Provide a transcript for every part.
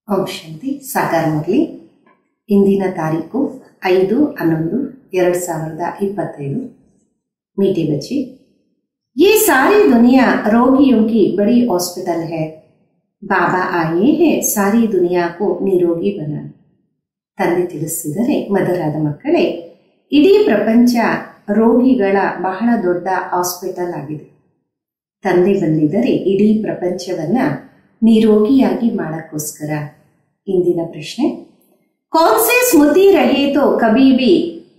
ओम शांति साकार मुरली इंदिन तारीखु 5/11/2025। मीठे बच्चे, ये सारी दुनिया रोगियों की बड़ी हॉस्पिटल है। बाबा आए हैं सारी दुनिया को निरोगी बनाने। ತಂದೆ ತಿಳಿಸಿದರೆ, ಮಧುರಾದ ಮಕ್ಕಳೇ, ಇಡೀ ಪ್ರಪಂಚ ರೋಗಿಗಳ ಬಹಳ ದೊಡ್ಡ ಹಾಸ್ಪಿಟಲ್ ಆಗಿದೆ. ತಂದೆ ಬಂದಿದ್ದರೆ ಇಡೀ ಪ್ರಪಂಚವನ್ನ ನಿರೋಗಿಯಾಗಿ ಮಾಡಕ್ಕೋಸ್ಕರ. ಇಂದಿನ ಪ್ರಶ್ನೆ, कौन सी स्मृति रहे तो कभी भी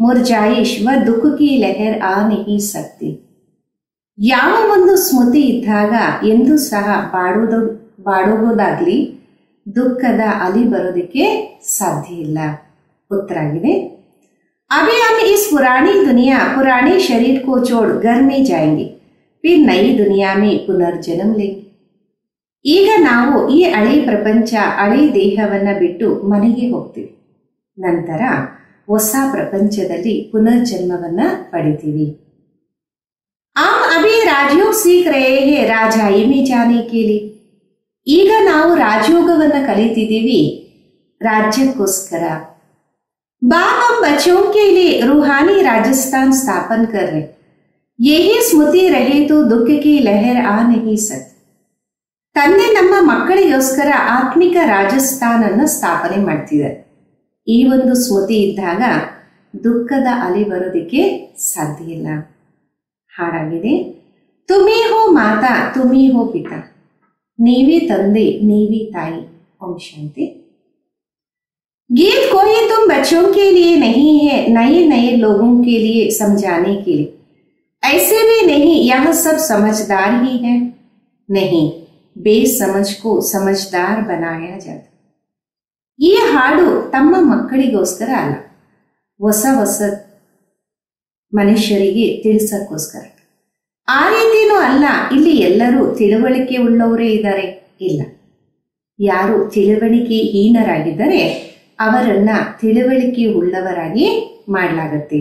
मुरझाइश व दुख की लहर आ नहीं सकती. ಯಾವ ಒಂದು ಸ್ಮೃತಿ ಇದ್ದಾಗ ಎಂದೂ ಸಹ ಬಾಡೋಗೋದಾಗ್ಲಿ ದುಃಖದ ಅಲಿ ಬರೋದಕ್ಕೆ ಸಾಧ್ಯ ಇಲ್ಲ. ಉತ್ತರ ಆಗಿದೆ, अभी हम इस पुरानी दुनिया पुराने शरीर को छोड़ घर में जाएंगे, फिर नई दुनिया में पुनर्जन्म लेंगे. ಈಗ ನಾವು ಈ ಹಳೆ ಪ್ರಪಂಚ ಹಳೆ ದೇಹವನ್ನ ಬಿಟ್ಟು ಮನೆಗೆ ಹೋಗ್ತೀವಿ. ನಂತರ ಹೊಸ ಪ್ರಪಂಚದಲ್ಲಿ ಪುನರ್ಜನ್ಮವನ್ನ ಪಡಿತೀವಿ. हम अभी राजयोग सीख रहे हैं राजाई में जाने के लिए. ಈಗ ನಾವು ರಾಜಯೋಗವನ್ನ ಕಲಿತಿದ್ದೀವಿ ರಾಜ್ಯಕ್ಕೋಸ್ಕರ. बाप हम बच्चों के लिए रूहानी राजस्थान स्थापन कर रहे. यही स्मृति रहे तो दुख की लहर आ नहीं सकती. ತಂದೆ ನಮ್ಮ ಮಕ್ಕಳಿಗೋಸ್ಕರ ಆತ್ಮಿಕ ರಾಜಸ್ಥಾನನ್ನ ಸ್ಥಾಪನೆ ಮಾಡ್ತಿದ್ದಾರೆ. ಈ ಒಂದು ಸ್ಮೃತಿ ಇದ್ದಾಗ ದುಃಖದ ಅಲೆ ಬರೋದಕ್ಕೆ ಸಾಧ್ಯ ಇಲ್ಲ. ಹಾಡಾಗಿದೆ, ತುಮಿ ಹೋ ಮಾತಾ ತುಮಿ ಹೋ ಪಿತಾ, ನೀವೇ ತಂದೆ ನೀವೇ ತಾಯಿ. ಓಂ ಶಾಂತಿ. गीत कोई तुम बच्चों के लिए नहीं है, नए नए लोगों के लिए समझाने के लिए. ऐसे भी नहीं, यह सब समझदार ही है. नहीं, ಬೇಸಮಜ್ ಕೋ ಸಮಜ್ದಾರ್ ಬನಾಯಾ ಜಾತ. ಈ ಹಾಡು ತಮ್ಮ ಮಕ್ಕಳಿಗೋಸ್ಕರ ಅಲ್ಲ, ಹೊಸ ಹೊಸ ಮನುಷ್ಯರಿಗೆ ತಿಳಿಸಕ್ಕೋಸ್ಕರ. ಆ ರೀತಿನೂ ಅಲ್ಲ, ಇಲ್ಲಿ ಎಲ್ಲರೂ ತಿಳುವಳಿಕೆ ಉಳ್ಳವರೇ ಇದ್ದಾರೆ. ಇಲ್ಲ, ಯಾರು ತಿಳುವಳಿಕೆ ಹೀನರಾಗಿದ್ದರೆ ಅವರನ್ನ ತಿಳುವಳಿಕೆ ಉಳ್ಳವರಾಗಿ ಮಾಡಲಾಗತ್ತೆ.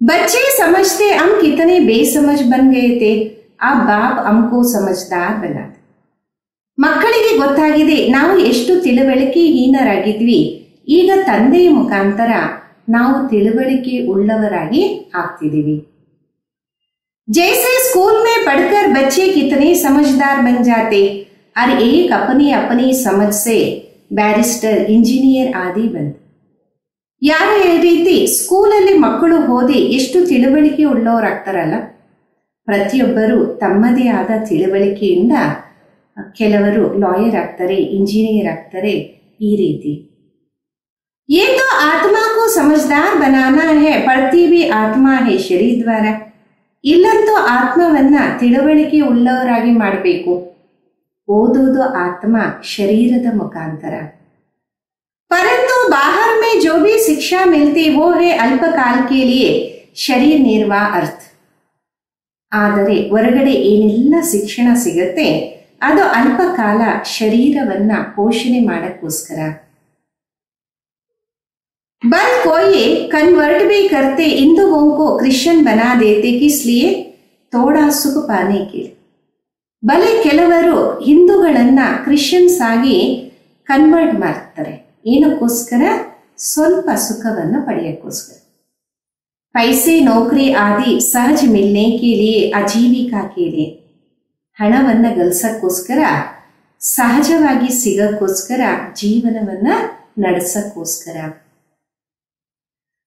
ಬಚ್ಚೆ ಸಮಜ್ತೆ ಹಮ್ ಕಿತನೆ ಬೇಸಮಜ್ ಬನ್ ಗಯೆ ಥೆ, ಆ ಬಾಪ್ ಹಮ್ಕೋ ಸಮಜ್ದಾರ್ ಬನಾದೆ. ಮಕ್ಕಳಿಗೆ ಗೊತ್ತಾಗಿದೆ ನಾವು ಎಷ್ಟು ತಿಳುವಳಿಕೆ ಹೀನರಾಗಿದ್ವಿ, ಈಗ ತಂದೆಯ ಮುಖಾಂತರ ನಾವು ತಿಳುವಳಿಕೆ ಉಳ್ಳವರಾಗಿ ಆಗ್ತಿದ್ದೀವಿ. जैसे स्कूल में पढ़कर बच्चे कितने समझदार बन जाते, और एक अपनी अपनी समझ से बैरिस्टर इंजीनियर आदि बन. ಯಾರ ರೀತಿ ಸ್ಕೂಲಲ್ಲಿ ಮಕ್ಕಳು ಓದಿ ಎಷ್ಟು ತಿಳುವಳಿಕೆ ಉಳ್ಳವರಾಗ್ತಾರಲ್ಲ, ಪ್ರತಿಯೊಬ್ಬರು ತಮ್ಮದೇ ಆದ ತಿಳುವಳಿಕೆಯಿಂದ ಕೆಲವರು ಲಾಯರ್ ಆಗ್ತಾರೆ, ಇಂಜಿನಿಯರ್ ಆಗ್ತಾರೆ. ಈ ರೀತಿ ये तो आत्मा को समझदार बनाना है, पढ़ती भी आत्मा है शरीर द्वारा. ಇಲ್ಲಂತೂ ಆತ್ಮವನ್ನ ತಿಳುವಳಿಕೆ ಉಳ್ಳವರಾಗಿ ಮಾಡಬೇಕು. ಓದೋದು ಆತ್ಮ ಶರೀರದ ಮುಖಾಂತರ. परंतु बाहर में जो भी शिक्षा मिलती वो है अल्पकाल के लिए शरीर निर्वाह अर्थ. ಆದರೆ ಹೊರಗಡೆ ಏನೆಲ್ಲ ಶಿಕ್ಷಣ ಸಿಗತ್ತೆ ಅದು ಅಲ್ಪ ಕಾಲ ಶರೀರವನ್ನ ಪೋಷಣೆ ಮಾಡಕ್ಕೋಸ್ಕರ. बस कोई कन्वर्ट भी करते हिंदुओं को क्रिश्चियन बना देते, किस लिए? थोड़ा सुख पाने के लिए. ಬಲೆ ಕೆಲವರು ಹಿಂದೂಗಳನ್ನ ಕ್ರಿಶ್ಚಿಯನ್ಸ್ ಆಗಿ ಕನ್ವರ್ಟ್ ಮಾಡ್ತಾರೆ. ಏನಕ್ಕೋಸ್ಕರ? ಸ್ವಲ್ಪ ಸುಖವನ್ನ ಪಡೆಯಕ್ಕೋಸ್ಕರ. पैसे नौकरी आदि सहज मिलने के लिए, आजीविका के लिए. ಹಣವನ್ನ ಗಳಿಸಕ್ಕೋಸ್ಕರ, ಸಹಜವಾಗಿ ಸಿಗಕ್ಕೋಸ್ಕರ, ಜೀವನವನ್ನ ನಡೆಸಕ್ಕೋಸ್ಕರ.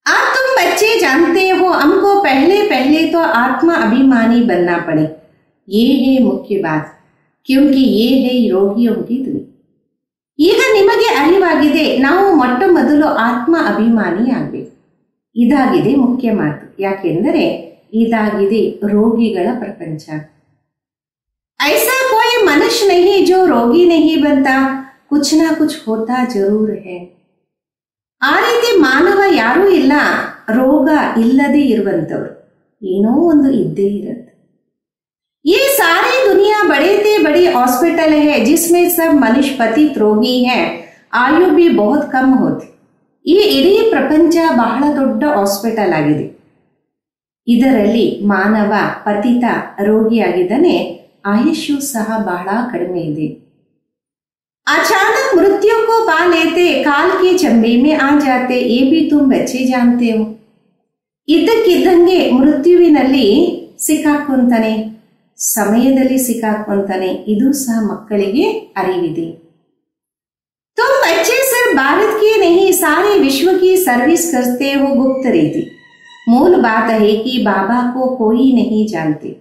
आप तुम बच्चे जानते हो हमको पहले पहले तो आत्मा अभिमानी बनना पड़े. ये है मुख्य बात, क्योंकि ये है रोगियों की दुनिया. ಈಗ ನಿಮಗೆ ಅರಿವಾಗಿದೆ ನಾವು ಮೊಟ್ಟ ಮೊದಲು ಆತ್ಮ ಅಭಿಮಾನಿ ಆಗ್ಬೇಕು. ಇದಾಗಿದೆ ಮುಖ್ಯ ಮಾತು. ಯಾಕೆಂದರೆ ಇದಾಗಿದೆ ರೋಗಿಗಳ ಪ್ರಪಂಚ. ऐसा कोई मनुष्य नहीं जो रोगी नहीं बनता, कुछ ना कुछ होता जरूर है. ಆ ರೀತಿ ಮಾನವ ಯಾರೂ ಇಲ್ಲ ರೋಗ ಇಲ್ಲದೆ ಇರುವಂತವರು. ಏನೋ ಒಂದು ಇದ್ದೇ ಇರುತ್ತೆ. ये सारी दुनिया बड़े से बड़ी हॉस्पिटल है जिसमें सब मनुष्य पतित रोगी हैं, आयु भी बहुत कम होती. ಈ ಇಡೀ ಪ್ರಪಂಚ ಬಹಳ ದೊಡ್ಡ ಹಾಸ್ಪಿಟಲ್ ಆಗಿದೆ. ಇದರಲ್ಲಿ ಮಾನವ ಪತಿತ ರೋಗಿಯಾಗಿದ್ದಾನೆ, ಆಯುಷ್ಯು ಸಹ ಬಹಳ ಕಡಿಮೆ ಇದೆ. अचानक मृत्यु को पा लेते, काल के चंबे में आ जाते, ये भी तुम बच्चे जानते हो. ಇದ್ದಕ್ಕಿದ್ದಂಗೆ ಮೃತ್ಯುವಿನಲ್ಲಿ ಸಿಕ್ಕಾಕೊಂತಾನೆ, ಸಮಯದಲ್ಲಿ ಸಿಕ್ಕಾಕೊಂತಾನೆ. ಇದು ಸಹ ಮಕ್ಕಳಿಗೆ ಅರಿವಿದೆ. तुम बच्चे सिर्फ भारत के नहीं सारे विश्व की सर्विस करते हो गुप्त रीति. मूल बात है कि बाबा को कोई नहीं जानते.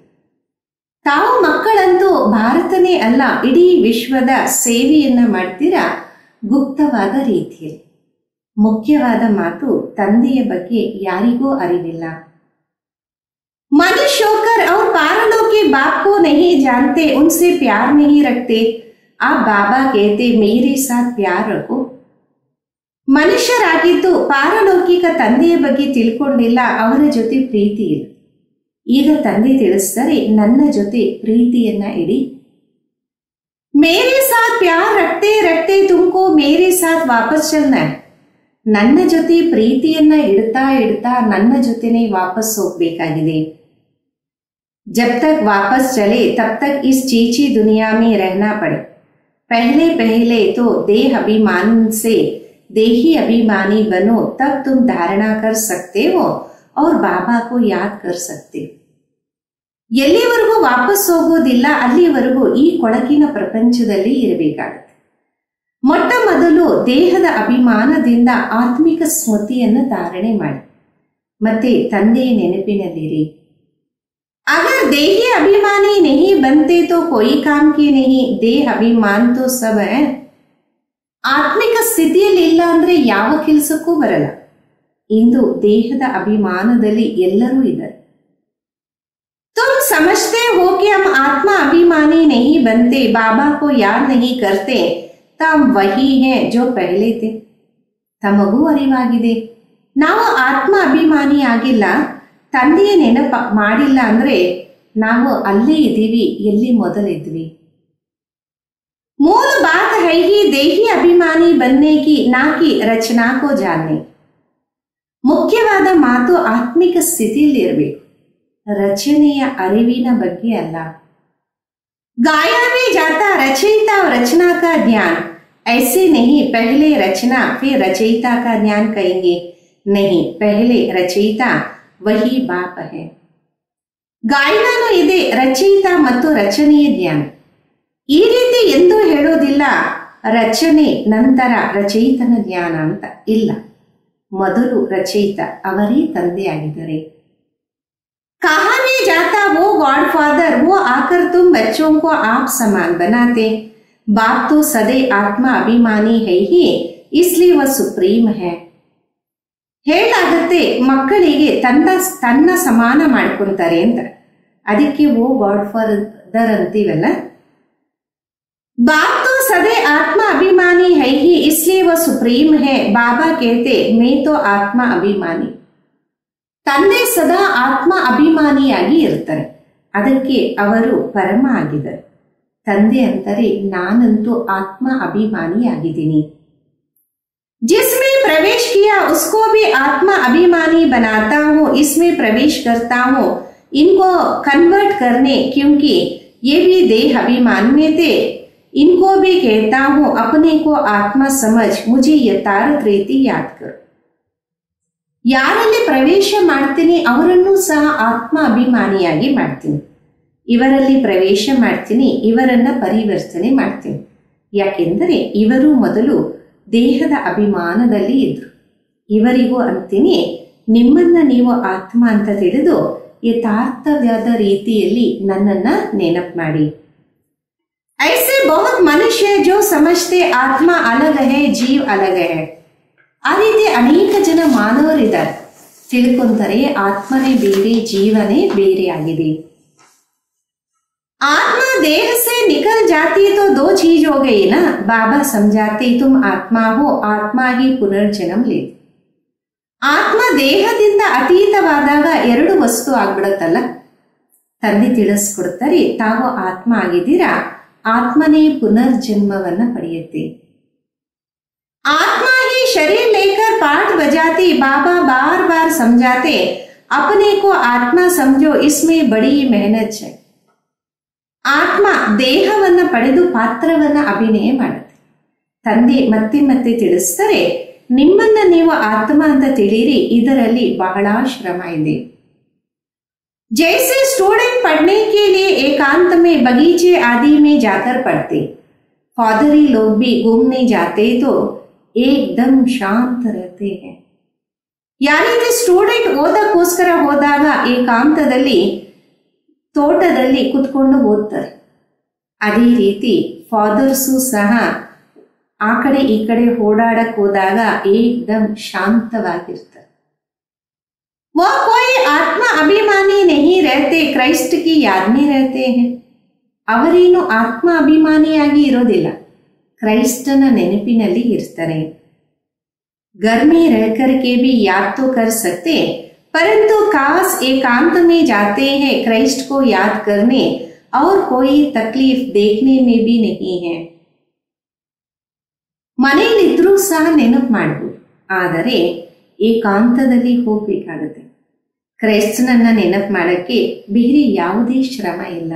ತಾವು ಮಕ್ಕಳಂತೂ ಭಾರತನೇ ಅಲ್ಲ ಇಡೀ ವಿಶ್ವದ ಸೇವೆಯನ್ನ ಮಾಡ್ತೀರಾ ಗುಪ್ತವಾದ ರೀತಿಯಲ್ಲಿ. ಮುಖ್ಯವಾದ ಮಾತು, ತಂದೆಯ ಬಗ್ಗೆ ಯಾರಿಗೂ ಅರಿವಿಲ್ಲ. मनुष्य होकर और पारणों के बाप को नहीं जानते, उनसे प्यार नहीं रखते. आप बाबा कहते मेरे साथ प्यार रखो. ಮನುಷ್ಯರಾಗಿದ್ದು ಪಾರಲೌಕಿಕ ತಂದೆಯ ಬಗ್ಗೆ ತಿಳ್ಕೊಂಡಿಲ್ಲ, ಅವರ ಜೊತೆ ಪ್ರೀತಿ ಇಲ್ಲ. ಈಗ ತಂದೆ ತಿಳಿಸ್ತಾರೆ, ನನ್ನ ಜೊತೆ ಪ್ರೀತಿಯನ್ನ ಇಡಿ. ಮೇರೆ ಸಾಥ್ ಪ್ಯಾರ್ ರಕ್ತೆ ರಕ್ತೆ ತುಮಕೋ ಮೇರೆ ಸಾಥ್ ವಾಪಸ್ ಚಲ್ನಾ. ನನ್ನ ಜೊತೆ ಪ್ರೀತಿಯನ್ನ ಇಡ್ತಾ ಇಡ್ತಾ ನನ್ನ ಜೊತೆನೆ ವಾಪಸ್ ಹೋಗ್ಬೇಕಾಗಿದೆ. जब तक वापस चले तब तक इस चीची दुनिया में रहना पड़े. पहले पहले तो देह अभिमान से देही अभिमानी बनो, तब तुम धारणा कर सकते हो और बाबा को याद कर सकते हो. ಎಲ್ಲಿವರೆಗೂ ವಾಪಸ್ ಹೋಗೋದಿಲ್ಲ ಅಲ್ಲಿವರೆಗೂ ಈ ಕೊಳಕಿನ ಪ್ರಪಂಚದಲ್ಲಿ ಇರಬೇಕಾಗುತ್ತೆ. ಮೊಟ್ಟ ಮೊದಲು ದೇಹದ ಅಭಿಮಾನದಿಂದ ಆತ್ಮಿಕ ಸ್ಮೃತಿಯನ್ನು ಧಾರಣೆ ಮಾಡಿ, ಮತ್ತೆ ತಂದೆಯ ನೆನಪಿನಲ್ಲಿರಿ. अगर देही अभिमानी नहीं बनते तो कोई काम की नहीं. देह अभिमान तो सब है. ಆತ್ಮಿಕ ಸ್ಥಿತಿಯಲ್ಲಿ ಇಲ್ಲ ಅಂದ್ರೆ ಯಾವ ಕೆಲಸಕ್ಕೂ ಬರಲ್ಲ. ಇಂದು ದೇಹದ ಅಭಿಮಾನದಲ್ಲಿ ಎಲ್ಲರೂ ಇದ್ದಾರೆ. तुम समझते हो कि हम आत्मा अभिमानी नहीं बनते, बाबा को याद नहीं करते, तब वही है जो पहले थे. ತಮಗೂ ಅರಿವಾಗಿದೆ, ನಾವು ಆತ್ಮ ಅಭಿಮಾನಿ ಆಗಿಲ್ಲ, ತಂದೆಯ ನೆನಪ ಮಾಡಿಲ್ಲ ಅಂದ್ರೆ ನಾವು ಅಲ್ಲೇ ಇದ್ದೀವಿ ಎಲ್ಲಿ ಮೊದಲಿದ್ವಿ. मूल बात है ही देही अभिमानी बनने की, ना कि रचना को जानने. ಮುಖ್ಯವಾದ ಮಾತು ಆತ್ಮಿಕ ಸ್ಥಿತಿಯಲ್ಲಿ ಇರಬೇಕು, ರಚನೆಯ ಅರಿವಿನ ಬಗ್ಗೆ ಅಲ್ಲ. गाया भी जाता रचयिता और रचना का ज्ञान, ऐसे नहीं पहले रचना फिर रचयिता का ज्ञान कहेंगे. नहीं, पहले रचयिता वही बाप है. ಗಾಯನೂ ಇದೆ, ರಚಯಿತ ಮತ್ತು ರಚನೆಯ ಜ್ಞಾನ. ಈ ರೀತಿ ಎಂದೂ ಹೇಳೋದಿಲ್ಲ ರಚನೆ ನಂತರ ರಚಯಿತನ ಜ್ಞಾನ ಅಂತ ಇಲ್ಲ. ಮೊದಲು ರಚಯಿತ ಅವರೇ ತಂದೆಯಾಗಿದ್ದಾರೆ. कहा भी जाता वो गॉड फादर, वो आकर तुम बच्चों को आप समान बनाते. बाप तो सदैव आत्मा अभिमानी है ही, इसलिए वह सुप्रीम है. ಹೇಳಾಗುತ್ತೆ ಮಕ್ಕಳಿಗೆ ತನ್ನ ಸಮಾನ ಮಾಡ್ಕೊಂತಾರೆ ಅಂತ, ಅದಕ್ಕೆ ಓ ಗಾಡ್ ಫಾದರ್ ಅಂತೀವಲ್ಲ. बाप तो सदैव आत्मा अभिमानी है ही, इसलिए वह सुप्रीम है. बाबा कहते मैं तो आत्मा अभिमानी. ತಂದೆ ಸದಾ ಆತ್ಮ ಅಭಿಮಾನಿಯಾಗಿ ಇರ್ತಾರೆ, ಅದಕ್ಕೆ ಅವರು ಪರಮ ಆಗಿದ್ದಾರೆ. ತಂದೆ ಅಂತಾರೆ ನಾನಂತೂ ಆತ್ಮ ಅಭಿಮಾನಿಯಾಗಿದ್ದೀನಿ. जिसमें प्रवेश किया उसको भी आत्मा अभिमानी बनाता हूँ, इसमें प्रवेश करता हूँ इनको कन्वर्ट करने, क्योंकि ये भी देह अभिमान में थे. इनको भी कहता हूँ अपने को आत्मा समझ, मुझे यथार्थ ರೀತಿ याद करो. ಯಾರಲ್ಲಿ ಪ್ರವೇಶ ಮಾಡ್ತೀನಿ ಅವರನ್ನು ಸಹ ಆತ್ಮ ಅಭಿಮಾನಿಯಾಗಿ ಮಾಡ್ತೀನಿ. ಇವರಲ್ಲಿ ಪ್ರವೇಶ ಮಾಡ್ತೀನಿ, ಇವರನ್ನ ಪರಿವರ್ತನೆ ಮಾಡ್ತೀನಿ. ಯಾಕೆಂದರೆ ಇವರು ಮೊದಲು ದೇಹದ ಅಭಿಮಾನದಲ್ಲಿ ಇದ್ರು. ಇವರಿಗೂ ಅಂತೀನಿ ನಿಮ್ಮನ್ನ ನೀವು ಆತ್ಮ ಅಂತ ತಿಳಿದು ಯಥಾರ್ಥವಾದ ರೀತಿಯಲ್ಲಿ ನನ್ನನ್ನ ನೆನಪು ಮಾಡಿ. ऐसे बहुत मनुष्य जो समझते आत्मा अलग है जीव अलग है. ಆ ರೀತಿ ಅನೇಕ ಜನ ಮಾನವರಿದ್ದಾರೆ, ತಿಳ್ಕೊಂತಾರೆ ಆತ್ಮನೇ ಬೇರೆ ಜೀವನೇ ಬೇರೆ ಆಗಿದೆ. आत्मा देह से निकल जाती तो दो चीज हो गई ना. बाबा समझाते तुम आत्मा हो, आत्मा ही पुनर्जन्म ले. ಆತ್ಮ ದೇಹದಿಂದ ಅತೀತವಾದಾಗ ಎರಡು ವಸ್ತು ಆಗ್ಬಿಡತ್ತಲ್ಲ. ತಂದೆ ತಿಳಿಸ್ಕೊಡ್ತಾರೆ ತಾವು ಆತ್ಮ ಆಗಿದ್ದೀರಾ, ಆತ್ಮನೇ ಪುನರ್ಜನ್ಮವನ್ನ ಪಡೆಯುತ್ತೆ. आत्मा ही शरीर लेकर पाठ बजाती. बाबा बार बार समझाते अपने को आत्मा समझो, इसमें बड़ी मेहनत है. ಆತ್ಮ ದೇಹವನ್ನ ಪಡೆದು ಪಾತ್ರವನ್ನ ಅಭಿನಯ ಮಾಡುತ್ತೆ. ತಂದೆ ಮತ್ತೆ ಮತ್ತೆ ತಿಳಿಸ್ತಾರೆ, ನಿಮ್ಮನ್ನ ನೀವು ಆತ್ಮ ಅಂತ ತಿಳಿಯಿರಿ, ಇದರಲ್ಲಿ ಬಹಳ ಶ್ರಮ ಇದೆ. जैसे स्टूडेंट पढ़ने के लिए एकांत में बगीचे आदि में जाकर पढ़ते, फादरी लोग भी घूमने जाते तो एकदम शांत रहते हैं. ಯಾರೀತಿ ಸ್ಟೂಡೆಂಟ್ ಓದಕ್ಕೋಸ್ಕರ ಹೋದಾಗ ಏಕಾಂತದಲ್ಲಿ ತೋಟದಲ್ಲಿ ಕುತ್ಕೊಂಡು ಓದ್ತಾರೆ, ಅದೇ ರೀತಿ ಫಾದರ್ಸು ಸಹ ಆ ಕಡೆ ಈ ಕಡೆ ಓಡಾಡಕ್ ಹೋದಾಗ ಏಕ್ದಮ್ ಶಾಂತವಾಗಿರ್ತಾರೆ. वो कोई आत्मा अभिमानी नहीं रहते, क्राइस्ट की याद में रहते हैं. ಅವರೇನು ಆತ್ಮ ಅಭಿಮಾನಿಯಾಗಿ ಇರೋದಿಲ್ಲ, ಕ್ರೈಸ್ತನ ನೆನಪಿನಲ್ಲಿ ಇರ್ತಾರೆ. घर में रहकर के भी याद तो कर सकते, परंतु खास एकांत में जाते हैं क्राइस्ट को याद करने, और कोई तकलीफ देखने में भी नहीं है. ಮನೆಯಲ್ಲಿದ್ರೂ ಸಹ ನೆನಪು ಮಾಡಬಹುದು, ಆದರೆ ಏಕಾಂತದಲ್ಲಿ ಹೋಗ್ಬೇಕಾಗುತ್ತೆ. ಕ್ರೈಸ್ತನನ್ನ ನೆನಪು ಮಾಡಕ್ಕೆ ಬೇರೆ ಯಾವುದೇ ಶ್ರಮ ಇಲ್ಲ.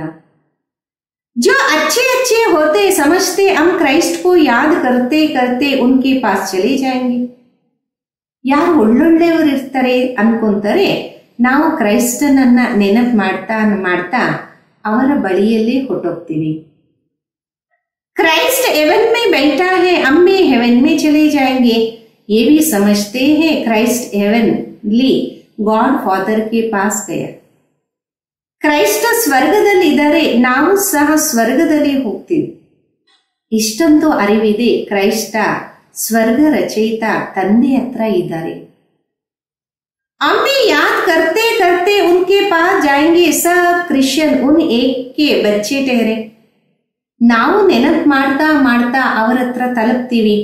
जो अच्छे अच्छे होते समझते हम क्राइस्ट को याद करते करते उनके पास चले जाएंगे. ಯಾರು ಒಳ್ಳೊಳ್ಳೆಯವರು ಇರ್ತಾರೆ ಅನ್ಕೊಂತಾರೆ, ನಾವು ಕ್ರೈಸ್ತನನ್ನ ನೆನಪು ಮಾಡ್ತಾ ಮಾಡ್ತಾ ಅವರ ಬಳಿಯಲ್ಲೇ ಹೊಟ್ಟೋಗ್ತೀವಿ. क्राइस्ट हेवन में बैठा है, हम भी हेवन में चले जाएंगे. ये भी समझते हैं क्राइस्ट हेवनली गॉड फादर के पास गया. ಕ್ರೈಸ್ತ ಸ್ವರ್ಗದಲ್ಲಿ ಇದ್ದಾರೆ, ನಾವು ಸಹ ಸ್ವರ್ಗದಲ್ಲಿ ಹೋಗ್ತೀವಿ. ಇಷ್ಟೊಂದು ಅರಿವಿದೆ, ಕ್ರೈಸ್ತ ಸ್ವರ್ಗ ರಚಯಿತ ತಂದೆ ಹತ್ರ ಇದ್ದಾರೆ. हम भी याद करते करते उनके पास जाएंगे, सब क्रिश्चियन उन एक के बच्चे ठहरे. ನಾವು ನೆನಪು ಮಾಡ್ತಾ ಮಾಡ್ತಾ ಅವರ ಹತ್ರ ತಲುಪ್ತೀವಿ,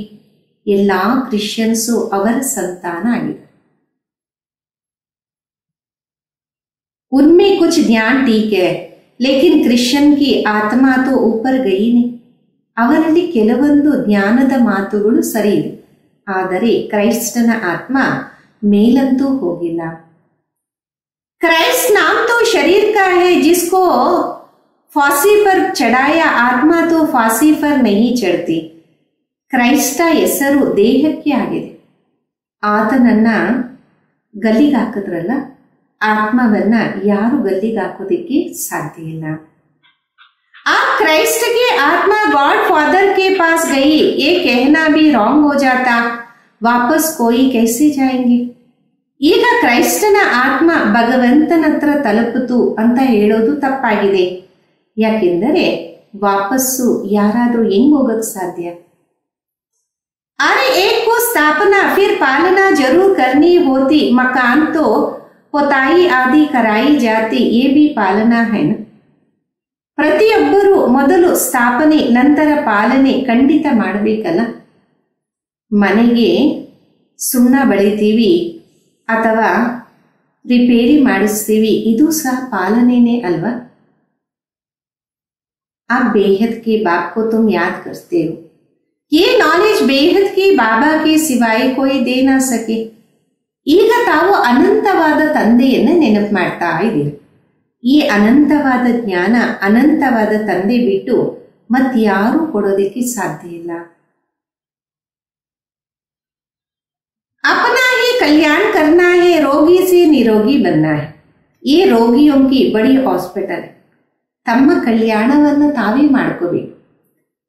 ಎಲ್ಲಾ ಕ್ರಿಶ್ಚಿಯನ್ಸು ಅವರ ಸಂತಾನ ಆಗಿದೆ. उनमें कुछ ज्ञान ठीक है, लेकिन क्रिश्चियन की आत्मा तो ऊपर गई नहीं. ಅವರಲ್ಲಿ ಕೆಲವೊಂದು ಜ್ಞಾನದ ಮಾತುಗಳು ಸರಿ ಇದೆ, ಆದರೆ ಕ್ರೈಸ್ತನ ಆತ್ಮ ಮೇಲಂತೂ ಹೋಗಿಲ್ಲ. क्राइस्ट नाम तो शरीर का है, जिसको फांसी पर चढ़ाया, आत्मा तो फांसी पर नहीं चढ़ती. ಕ್ರೈಸ್ತ ಹೆಸರು ದೇಹಕ್ಕೆ ಆಗಿದೆ, ಆತನನ್ನ ಗಲ್ಲಿಗೆ ಹಾಕಿದ್ರಲ್ಲ, ಆತ್ಮವನ್ನ ಯಾರು ಗಲ್ಲಿಗೆ ಹಾಕೋದಿಕ್ಕೆ ಸಾಧ್ಯ ಇಲ್ಲ. आप क्राइस्ट के आत्मा गॉड फादर के पास गई, ये कहना भी रॉन्ग हो जाता. वापस कोई कैसे जाएंगे? ಈಗ ಕ್ರೈಸ್ತನ ಆತ್ಮ ಭಗವಂತನ ಹತ್ರ ತಲುಪಿತು ಅಂತ ಹೇಳೋದು ತಪ್ಪಾಗಿದೆ. ಯಾಕೆಂದರೆ ವಾಪಸ್ಸು ಯಾರಾದ್ರೂ ಹೆಂಗ್ ಹೋಗಕ್ ಸಾಧ್ಯ? अरे एक को स्थापना फिर पालना जरूर करनी होती, मकान तो पोताई आदि कराई जाती, ये भी पालना है ना. ಪ್ರತಿಯೊಬ್ಬರು ಮೊದಲು ಸ್ಥಾಪನೆ ನಂತರ ಪಾಲನೆ ಖಂಡಿತ ಮಾಡಬೇಕಲ್ಲ. ಮನೆಗೆ ಸುಣ್ಣ ಬಳಿತೀವಿ ಅಥವಾ ರಿಪೇರಿ ಮಾಡಿಸ್ತೀವಿ, ಇದು ಸಹ ಪಾಲನೆನೇ ಅಲ್ವಾ. आप बेहद के बाप को तुम याद करते हो, ये नॉलेज बेहद के बाबा के सिवाय कोई दे ना सके. ಈಗ ತಾವು ಅನಂತವಾದ ತಂದೆಯನ್ನ ನೆನಪು ಮಾಡ್ತಾ ಇದ್ದೀರಿ. ಈ ಅನಂತವಾದ ಜ್ಞಾನ ಅನಂತವಾದ ತಂದೆ ಬಿಟ್ಟು ಮತ್ಯಾರೂ ಕೊಡೋದಕ್ಕೆ ಸಾಧ್ಯ ಇಲ್ಲ. अपना ही कल्याण करना है, रोगी से निरोगी बनना है. ये रोगियों की बड़ी ಹಾಸ್ಪಿಟಲ್. ತಮ್ಮ ಕಲ್ಯಾಣವನ್ನು ತಾವೇ ಮಾಡ್ಕೋಬೇಕು.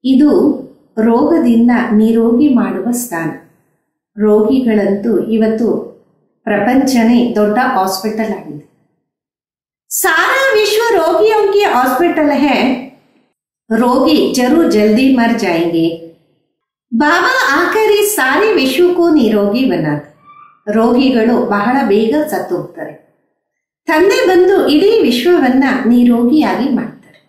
ಇದು ರೋಗದಿಂದ ನಿರೋಗಿ ಮಾಡುವ ಸ್ಥಾನ. ರೋಗಿಗಳಂತೂ ಇವತ್ತು ಪ್ರಪಂಚನೇ ದೊಡ್ಡ ಹಾಸ್ಪಿಟಲ್ ಆಗಿದೆ. सारा विश्व रोगियों की हॉस्पिटल है, रोगी जरूर जल्दी मर जाएंगे. बाबा आकर इस सारे विश्व को निरोगी बनाते. ರೋಗಿಗಳು ಬಹಳ ಬೇಗ ಸತ್ತು ಹೋಗ್ತಾರೆ. ತಂದೆ ಬಂದು ಇಡೀ ವಿಶ್ವವನ್ನ ನಿರೋಗಿಯಾಗಿ ಮಾಡ್ತಾರೆ.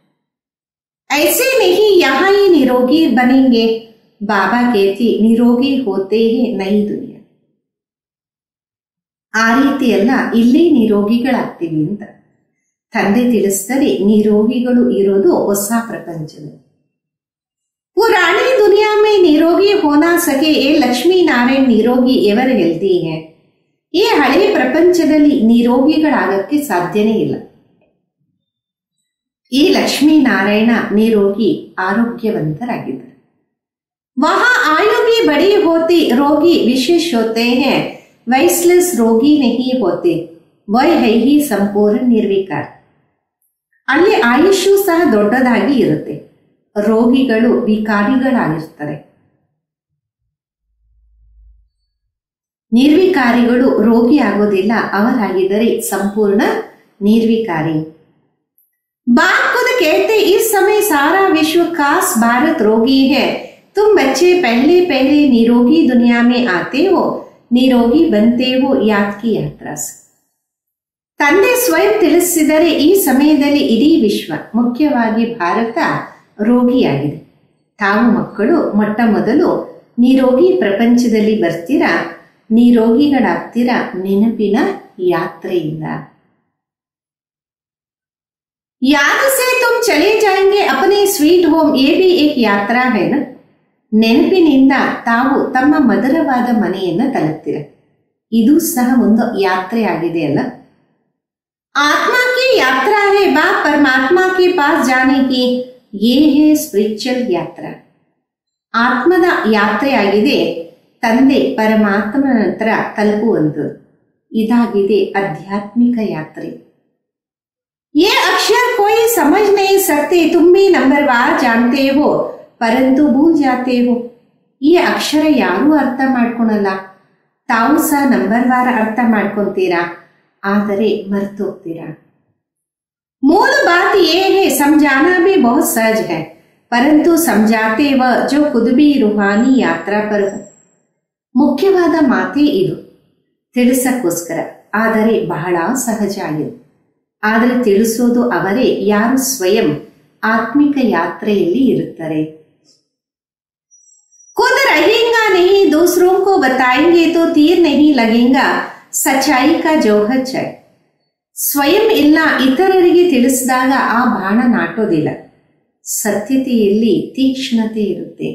ऐसे नहीं यहाँ ही निरोगी बनेंगे, बाबा कहती निरोगी होते ही नई दुनिया. ಆ ರೀತಿ ಎಲ್ಲ ಇಲ್ಲಿ ನಿರೋಗಿಗಳಾಗ್ತೀವಿ ಅಂತ ತಂದೆ ತಿಳಿಸ್ತಾರೆ. ನಿರೋಗಿಗಳು ಇರೋದು ಹೊಸ ಪ್ರಪಂಚದಲ್ಲಿ. पुरानी दुनिया में निरोगी होना सके, ये लक्ष्मी नारायण निरोगी एवर हेल्दी है. ಈ ಹಳೆ ಪ್ರಪಂಚದಲ್ಲಿ ನಿರೋಗಿಗಳಾಗಕ್ಕೆ ಸಾಧ್ಯನೇ ಇಲ್ಲ. ಈ ಲಕ್ಷ್ಮೀ ನಾರಾಯಣ ನಿರೋಗಿ ಆರೋಗ್ಯವಂತರಾಗಿದ್ದಾರೆ. वहां आयु भी बड़ी होती, रोगी विशेष होते हैं, वैसलेस रोगी नहीं होते, वह है ही ಸಂಪೂರ್ಣ ನಿರ್ವಿಕಾರ. ಅಲ್ಲಿ ಆಯುಷು ಸಹ ದೊಡ್ಡದಾಗಿ ಇರುತ್ತೆ, ರೋಗಿಗಳು ವಿಕಾರಿಗಳಾಗಿರ್ತಾರೆ. ನಿರ್ವಿಕಾರಿಗಳು ರೋಗಿ ಆಗೋದಿಲ್ಲ, ಅವರಾಗಿದ್ದರೆ ಸಂಪೂರ್ಣ ನಿರ್ವಿಕಾರಿ. बाप खुद कहते इस समय सारा विश्व खास भारत रोगी है, तुम बच्चे पहले पहले निरोगी दुनिया में आते हो, निरोगी बनते हो याद की यात्रा से. ತಂದೆ ಸ್ವಯಂ ತಿಳಿಸಿದರೆ ಈ ಸಮಯದಲ್ಲಿ ಇಡೀ ವಿಶ್ವ, ಮುಖ್ಯವಾಗಿ ಭಾರತ ರೋಗಿಯಾಗಿದೆ. ತಾವು ಮಕ್ಕಳು ಮೊಟ್ಟ ಮೊದಲು ನಿರೋಗಿ ಪ್ರಪಂಚದಲ್ಲಿ ಬರ್ತೀರಾ, ನಿರೋಗಿಗಳಾಗ್ತೀರಾ ನೆನಪಿನ ಯಾತ್ರೆಯಿಂದ. याद से तुम चले जाएंगे अपने स्वीट होम, ये भी एक यात्रा है ना. ನೆನಪಿನಿಂದ ತಾವು ತಮ್ಮ ಮಧುರವಾದ ಮನೆಯನ್ನು ತಲುಪ್ತೀರ, ಇದು ಸಹ ಒಂದು ಯಾತ್ರೆ ಆಗಿದೆ ಅಲ್ಲ. आत्मा की यात्रा है, बाप परमात्मा के पास जाने की, ये है स्पिरिचुअल यात्रा. ಆತ್ಮದ ಯಾತ್ರೆ ಆಗಿದೆ, ತಂದೆ ಪರಮಾತ್ಮನ ಹತ್ರ ತಲುಪುವಂಥದ್ದು, ಇದಾಗಿದೆ ಆಧ್ಯಾತ್ಮಿಕ ಯಾತ್ರೆ. ये अक्षर कोई समझ नहीं सकते, तुम भी नंबरवार जानते हो परंतु भूल जाते हो. ಈ ಅಕ್ಷರ ಯಾರೂ ಅರ್ಥ ಮಾಡ್ಕೊಳಲ್ಲ, ತಾವು ಸಹ ನಂಬರ್ವಾರ ಅರ್ಥ ಮಾಡ್ಕೊಂತೀರಾ, ಆದರೆ ಮರ್ತೋಗ್ತೀರಾ. मूल बात ये है समझाना भी बहुत सहज है, परंतु समझाते वह जो खुद भी रूहानी यात्रा पर हो. ಮುಖ್ಯವಾದ ಮಾತೇ ಇದು, ತಿಳಿಸಕ್ಕೋಸ್ಕರ, ಆದರೆ ಬಹಳ ಸಹಜ ಆಗಿದೆ. ಆದರೆ ತಿಳಿಸೋದು ಅವರೇ ಯಾರು ಸ್ವಯಂ ಆತ್ಮಿಕ ಯಾತ್ರೆಯಲ್ಲಿ ಇರುತ್ತಾರೆ. खुद रहेगा नहीं, दूसरों को बताएंगे तो तीर नहीं लगेगा, सच्चाई का जोहर है. ಸ್ವಯಂ ಇಲ್ಲ, ಇತರರಿಗೆ ತಿಳಿಸಿದಾಗ ಆ ಬಾಣ ನಾಟೋದಿಲ್ಲ, ಸತ್ಯತೆಯಲ್ಲಿ ತೀಕ್ಷ್ಣತೆ ಇರುತ್ತೆ.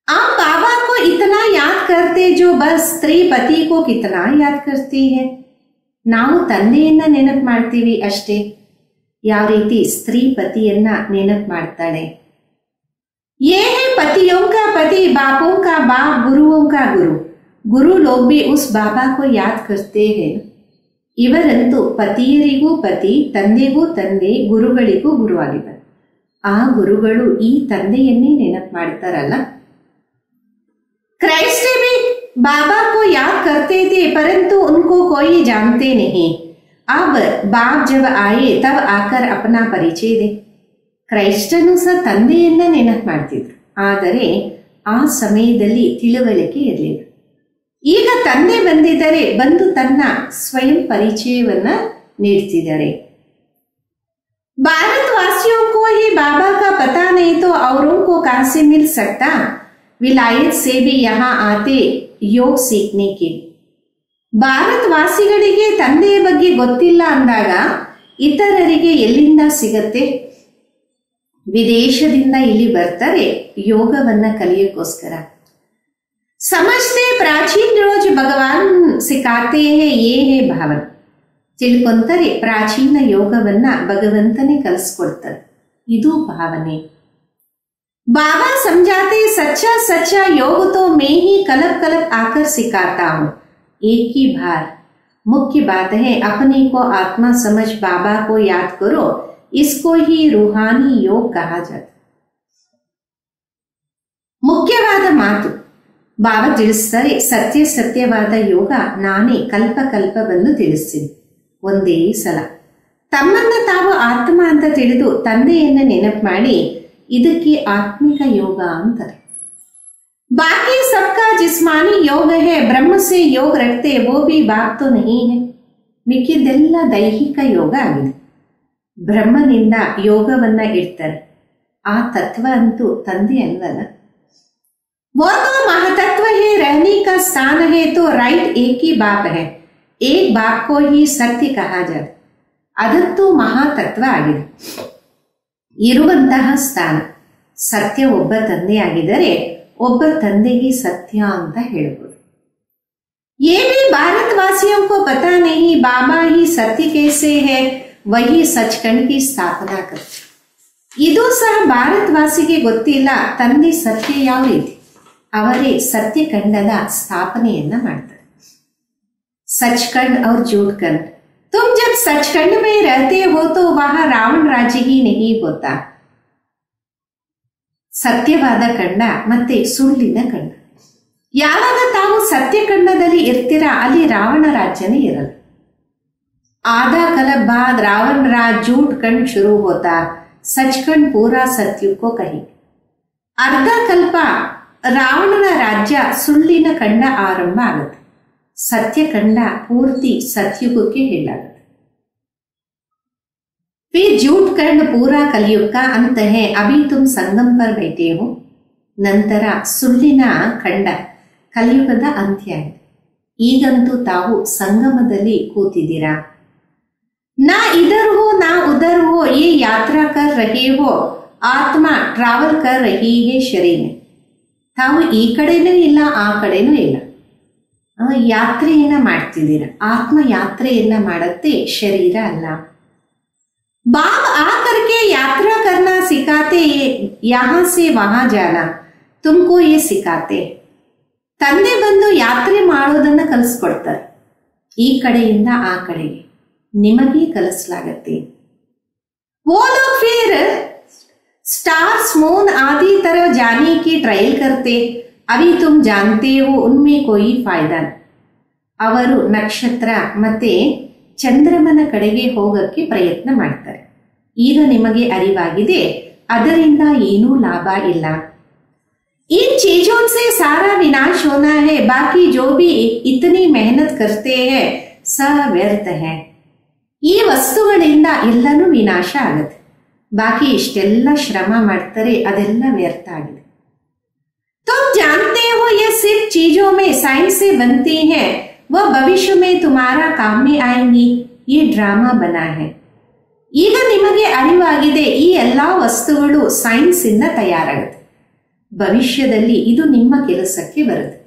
आप बाबा को इतना याद करते जो बस स्त्री पति को कितना याद करती है. ನಾವು ತಂದೆಯನ್ನ ನೆನಪು ಮಾಡ್ತೀವಿ ಅಷ್ಟೇ, ಯಾವ ರೀತಿ ಸ್ತ್ರೀ ಪತಿಯನ್ನ ನೆನಪು ಮಾಡ್ತಾಳೆ. ये है पतियों का पति, बापों का बाप, गुरुओं का गुरु. गुरु लोग भी उस बाबा को याद करते हैं. ಇವರಂತೂ ಪತಿಯರಿಗೂ ಪತಿ, ತಂದೆಗೂ ತಂದೆ, ಗುರುಗಳಿಗೂ ಗುರು ಆಗಿದ್ದಾರೆ. ಆ ಗುರುಗಳು ಈ ತಂದೆಯನ್ನೇ ನೆನಪು ಮಾಡ್ತಾರಲ್ಲ. क्राइस्ट भी बाबा को याद करते थे परंतु उनको कोई जानते नहीं. अब बाप जब आए तब आकर अपना परिचय दे. ಕ್ರೈಸ್ತನು ಸಹ ತಂದೆಯನ್ನ ನೆನಪು ಮಾಡ್ತಿದ್ರು, ಆದರೆ ಆ ಸಮಯದಲ್ಲಿ ತಿಳುವಳಿಕೆ ಇರಲಿಲ್ಲ. ಈಗ ತಂದೆ ಬಂದಿದ್ದಾರೆ, ಬಂದು ತನ್ನ ಸ್ವಯಂ ಪರಿಚಯವನ್ನ ನೀಡ್ತಿದ್ದಾರೆ. भारतवासियों को ही बाबा का पता नहीं तो औरों को कहां से मिल सकता. विलायत से भी यहाँ आते योग सीखने के. ಭಾರತವಾಸಿಗಳಿಗೆ ತಂದೆಯ ಬಗ್ಗೆ ಗೊತ್ತಿಲ್ಲ ಅಂದಾಗ ಇತರರಿಗೆ ಎಲ್ಲಿಂದ ಸಿಗತ್ತೆ? ವಿದೇಶದಿಂದ ಇಲ್ಲಿ ಬರ್ತಾರೆ ಯೋಗವನ್ನ ಕಲಿಯೋಕ್ಕೋಸ್ಕರ. ಸಮಜ್ತೆ ಪ್ರಾಚೀನ ರೋಜ್ ಭಗವಾನ್ ಸಿಖಾತೆ ಹೇ, ಯೇ ಹೇ ಭಾವನ. ತಿಳ್ಕೊಂತಾರೆ ಪ್ರಾಚೀನ ಯೋಗವನ್ನ ಭಗವಂತನೇ ಕಲಿಸ್ಕೊಡ್ತಾರೆ, ಇದು ಭಾವನೆ. बाबा समझाते सच्चा सच्चा योग तो मैं ही कलप कलप आकर सिखाता हूं, एक ही बार. मुख्य बात है अपने को आत्मा समझ बाबा को याद करो, इसको ही रूहानी योग कहा जाता. ಮುಖ್ಯವಾದ ಮಾತು ಬಾಬಾ ತಿಳಿಸ್ತಾರೆ, ಸತ್ಯವಾದ ಯೋಗ ನಾನೇ ಕಲ್ಪ ಕಲ್ಪವನ್ನು ತಿಳಿಸ್ತೀನಿ, ಒಂದೇ ಸಲ. ತಮ್ಮನ್ನ ತಾವು ಆತ್ಮ ಅಂತ ತಿಳಿದು ತಂದೆಯನ್ನ ನೆನಪು ಮಾಡಿ, ಇದಕ್ಕೆ ಆತ್ಮಿಕ ಯೋಗ ಅಂತಾರೆ. ಬಾಕಿ ಸಬ್ಕಾ ಜಿಸ್ಮಾನಿ ಯೋಗ ಹೇ, ಬ್ರಹ್ಮ ಸೆ ಯೋಗ ರಖತೆ ವೋ ಭಿ ಬಾಪ್ ತೋ ನಹೀ ಹೈ. ಮಿಕ್ಕಿದೆಲ್ಲ ದೈಹಿಕ ಯೋಗ ಆಗಿದೆ, ಬ್ರಹ್ಮನಿಂದ ಯೋಗವನ್ನ ಇಡ್ತಾರೆ, ಆ ತತ್ವ ಅಂತೂ ತಂದೆ ಅಲ್ವಲ್ಲ. वो तो महातत्व है, रहने का स्थान है, तो राइट एक ही बाप है, एक बाप को ही सत्य कहा जाता. ಅದಂತೂ ಮಹಾತತ್ವ ಆಗಿದೆ, ಇರುವಂತಹ ಸ್ಥಾನ ಸತ್ಯ ಒಬ್ಬ ತಂದೆ ಆಗಿದ್ದರೆ ಒಬ್ಬ ತಂದೆಗೆ ಸತ್ಯ ಅಂತ ಹೇಳ್ಬೋದು. ये भी भारतवासियों को पता नहीं, बाबा ही सत्य कैसे है, वही सचखंड की स्थापना करते. ಇದು ಸಹ ಭಾರತವಾಸಿಗೆ ಗೊತ್ತಿಲ್ಲ ತಂದೆ ಸತ್ಯ ಯಾವ ರೀತಿ. ಅವರೇ ಸತ್ಯಖಂಡದ ಸ್ಥಾಪನೆಯನ್ನ ಮಾಡ್ತಾರೆ. सचखंड और झूठखंड। तुम जब सचखंड में रहते हो तो वहां रावण राज्य ही नहीं होता। ಸತ್ಯವಾದ ಖಂಡ ಮತ್ತೆ ಸುಳ್ಳಿನ ಖಂಡ. ಯಾವಾಗ ತಾವು ಸತ್ಯಖಂಡದಲ್ಲಿ ಇರ್ತೀರಾ ಅಲ್ಲಿ ರಾವಣ ರಾಜ್ಯನೇ ಇರಲ್ಲ. आधा कल्प बाद रावण राज झूठ खंड शुरू होता, सचखंड पूरा सत्युग को कही। ಅರ್ಧ ಕಲ್ಪ ರಾವಣನ ರಾಜ್ಯ ಸುಳ್ಳಿನ ಖಂಡ ಆರಂಭ ಆಗುತ್ತೆ. सत्यखंड पूर्ति सत्युग के हेलागुत्ते। फिर झूठ खंड पूरा कलयुग का अंत है, अभी तुम संगम पर बैठे हो। ನಂತರ ಸುಳ್ಳಿನ ಖಂಡ ಕಲಿಯುಗದ ಅಂತ್ಯ ಆಗಿದೆ. ಈಗಂತೂ ತಾವು ಸಂಗಮದಲ್ಲಿ ಕೂತಿದ್ದೀರಾ. ನಾ ಇದರ್ ಹೋ ನಾ ಉದರ್ ಹೋ, ये यात्रा कर रहे हो, ಆತ್ಮ ಟ್ರಾವೆಲ್ कर रही है शरीर में। ತಾವು ಈ ಕಡೆನೂ ಇಲ್ಲ ಆ ಕಡೆನೂ ಇಲ್ಲ, ಯಾತ್ರೆಯನ್ನ ಮಾಡ್ತಿದ್ದೀರಾ. ಆತ್ಮ ಯಾತ್ರೆಯನ್ನ ಮಾಡುತ್ತೆ, ಶರೀರ ಅಲ್ಲ. ಬಾಬ್ ಆಕರ್ ಕೆ ಯಾತ್ರಾ ಕರ್ನಾ ಸಿಖಾತೆ, ಯಹಾ ಸೆ ವಹಾ ಜಾನಾ ತುಮ್ಕೋ ಯೇ ಸಿಖಾತೆ. ತಂದೆ ಬಂದು ಯಾತ್ರೆ ಮಾಡೋದನ್ನ ಕಲಿಸ್ಕೊಡ್ತಾರೆ. ಈ ಕಡೆಯಿಂದ ಆ ಕಡೆಗೆ ನಿಮಗೆ ಕಲಿಸಲಾಗತ್ತೆ. वो लोग फिर स्टार्स मून आदि तरफ जाने की ट्रायल करते, अभी तुम जानते हो उनमें कोई फायदा नहीं. ಅವರು ನಕ್ಷತ್ರ ಮತ್ತೆ ಚಂದ್ರಮನ ಕಡೆಗೆ ಹೋಗಕ್ಕೆ ಪ್ರಯತ್ನ ಮಾಡ್ತಾರೆ. ಈಗ ನಿಮಗೆ ಅರಿವಾಗಿದೆ ಅದರಿಂದ ಏನೂ ಲಾಭ ಇಲ್ಲ. इन चीजों से सारा विनाश होना है, बाकी जो भी इतनी मेहनत करते हैं सब व्यर्थ है. ಈ ವಸ್ತುಗಳಿಂದ ಎಲ್ಲನೂ ವಿನಾಶ ಆಗುತ್ತೆ. ಬಾಕಿ ಇಷ್ಟೆಲ್ಲ ಶ್ರಮ ಮಾಡ್ತಾರೆ ಅದೆಲ್ಲ ವ್ಯರ್ಥ ಆಗಿದೆ. तुम जानते हो ये सिर्फ चीजों में साइंस से बनती है, वह भविष्य में तुम्हारा काम में आएंगी, ये ड्रामा बना है. ಈಗ ನಿಮಗೆ ಅರಿವಾಗಿದೆ ಈ ಎಲ್ಲಾ ವಸ್ತುಗಳು ಸೈನ್ಸ್ ಇಂದ ತಯಾರಾಗುತ್ತೆ, ಭವಿಷ್ಯದಲ್ಲಿ ಇದು ನಿಮ್ಮ ಕೆಲಸಕ್ಕೆ ಬರುತ್ತೆ.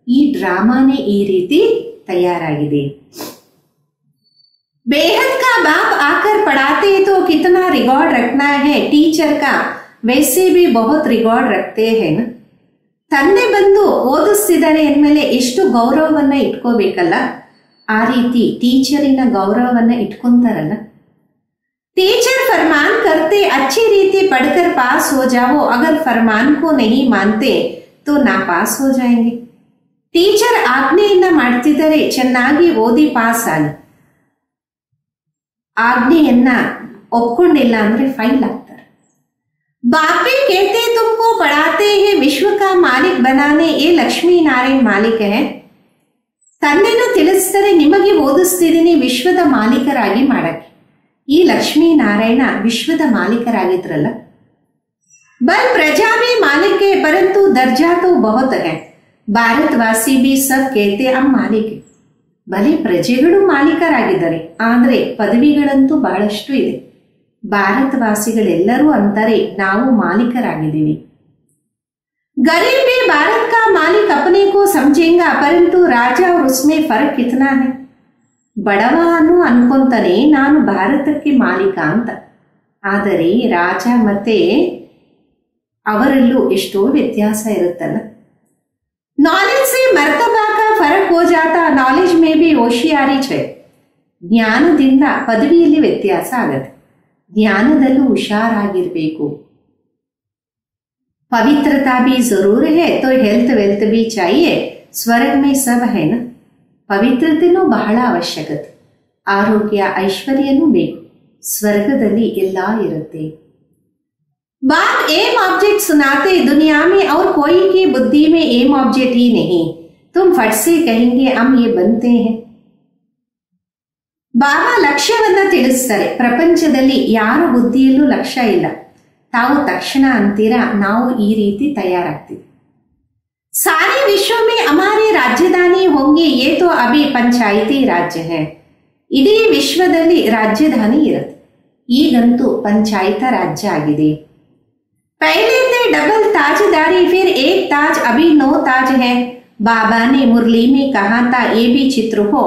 ಈ ಡ್ರಾಮಾನೇ ಈ ರೀತಿ ತಯಾರಾಗಿದೆ. बेहद का बाप आकर पढ़ाते तो कितना रिकॉर्ड रखना है, टीचर का वैसे भी बहुत रिकॉर्ड रखते हैं ना. ತಂದೆ ಬಂದು ಓದಿಸ್ತಿದ್ದಾರೆ ಎಂದ್ಮೇಲೆ ಎಷ್ಟು ಗೌರವವನ್ನ ಇಟ್ಕೋಬೇಕಲ್ಲ, ಆ ರೀತಿ ಟೀಚರಿನ ಗೌರವವನ್ನ ಇಟ್ಕೊಂತಾರಲ್ಲ. टीचर फरमान करते, अच्छी रीति पढ़कर पास हो जाओ, अगर फरमान को नहीं मानते तो नापास हो जाएंगे. ಟೀಚರ್ ಆಜ್ಞೆಯನ್ನ ಮಾಡ್ತಿದ್ದಾರೆ, ಚೆನ್ನಾಗಿ ಓದಿ ಪಾಸ್ ಆಗಿ. ಆಜ್ಞೆಯನ್ನ ಒಪ್ಕೊಂಡಿಲ್ಲ ಅಂದ್ರೆ ಫೈಲ್ ಆಗ್ತಾರೆ. बाप भी कहते तुमको पढ़ाते हैं विश्व का मालिक बनाने, ये लक्ष्मी नारायण मालिक है. ತಂದೆನೂ ತಿಳಿಸ್ತಾರೆ ನಿಮಗೆ ಓದಿಸ್ತಿದ್ದೀನಿ ವಿಶ್ವದ ಮಾಲೀಕರಾಗಿ ಮಾಡಕ್ಕೆ. ಈ ಲಕ್ಷ್ಮೀ ನಾರಾಯಣ ವಿಶ್ವದ ಮಾಲೀಕರಾಗಿದ್ರಲ್ಲ. बल प्रजा भी मालिक है परंतु दर्जा तो बहुत है, ಭಾರತವಾಸಿ भी सब कहते हम मालिक है. ಬಲೆ ಪ್ರಜೆಗಳು ಮಾಲೀಕರಾಗಿದ್ದಾರೆ, ಆದ್ರೆ ಪದವಿಗಳಂತೂ ಬಹಳಷ್ಟು ಇದೆ. ಭಾರತವಾಸಿಗಳೆಲ್ಲರೂ ಅಂತಾರೆ ನಾವು ಮಾಲೀಕರಾಗಿದ್ದೀವಿ. गरीब भी भारत का मालिक अपने को समझेगा, परंतु राजा और उसमें फर्क कितना है. ಬಡವನು ಅನ್ಕೊಂತಾನೆ ನಾನು ಭಾರತಕ್ಕೆ ಮಾಲೀಕ ಅಂತ, ಆದರೆ ರಾಜ ಮತ್ತೆ ಅವರಲ್ಲೂ ಎಷ್ಟೋ ವ್ಯತ್ಯಾಸ ಇರುತ್ತಲ್ಲ. नॉलेज से मर्तबा का फर्क हो जाता, नॉलेज में भी होशियारी है. ಜ್ಞಾನದಿಂದ ಪದವಿಯಲ್ಲಿ ವ್ಯತ್ಯಾಸ ಆಗತ್ತೆ, ಜ್ಞಾನದಲ್ಲೂ ಹುಷಾರಾಗಿರ್ಬೇಕು. पवित्रता भी जरूर है तो हेल्थ वेल्थ भी चाहिए, स्वर्ग में सब है ना. ಪವಿತ್ರತೆನೂ ಬಹಳ ಅವಶ್ಯಕತೆ, ಆರೋಗ್ಯ ಐಶ್ವರ್ಯನೂ ಬೇಕು, ಸ್ವರ್ಗದಲ್ಲಿ ಎಲ್ಲಾ ಇರುತ್ತೆ. बाप एम ऑब्जेक्ट सुनाते दुनिया में और कोई की बुद्धि में एम ऑब्जेक्ट ही नहीं, तुम फट से कहेंगे हम ये बनते हैं. ಬಾಬಾ ಲಕ್ಷ್ಯವನ್ನ ತಿಳಿಸ್ತಾರೆ. ಪ್ರಪಂಚದಲ್ಲಿ ಯಾರ ಬುದ್ಧಿಯಲ್ಲೂ ಲಕ್ಷ್ಯ ಇಲ್ಲ, ತಾವು ತಕ್ಷಣ ಅಂತೀರಾ ನಾವು ಈ ರೀತಿ ತಯಾರಾಗ್ತೀವಿ. सारे विश्व में हमारे राजधानी होंगे, ये तो अभी पंचायती राज्य है. ಇಡೀ ವಿಶ್ವದಲ್ಲಿ ರಾಜಧಾನಿ ಇರುತ್ತೆ, ಈಗಂತೂ ಪಂಚಾಯತ ರಾಜ್ಯ ಆಗಿದೆ. पहले थे डबल ताजदारी, फिर एक ताज, अभी 9 ताज है. बाबा ने मुरली में कहा था ये भी चित्र हो,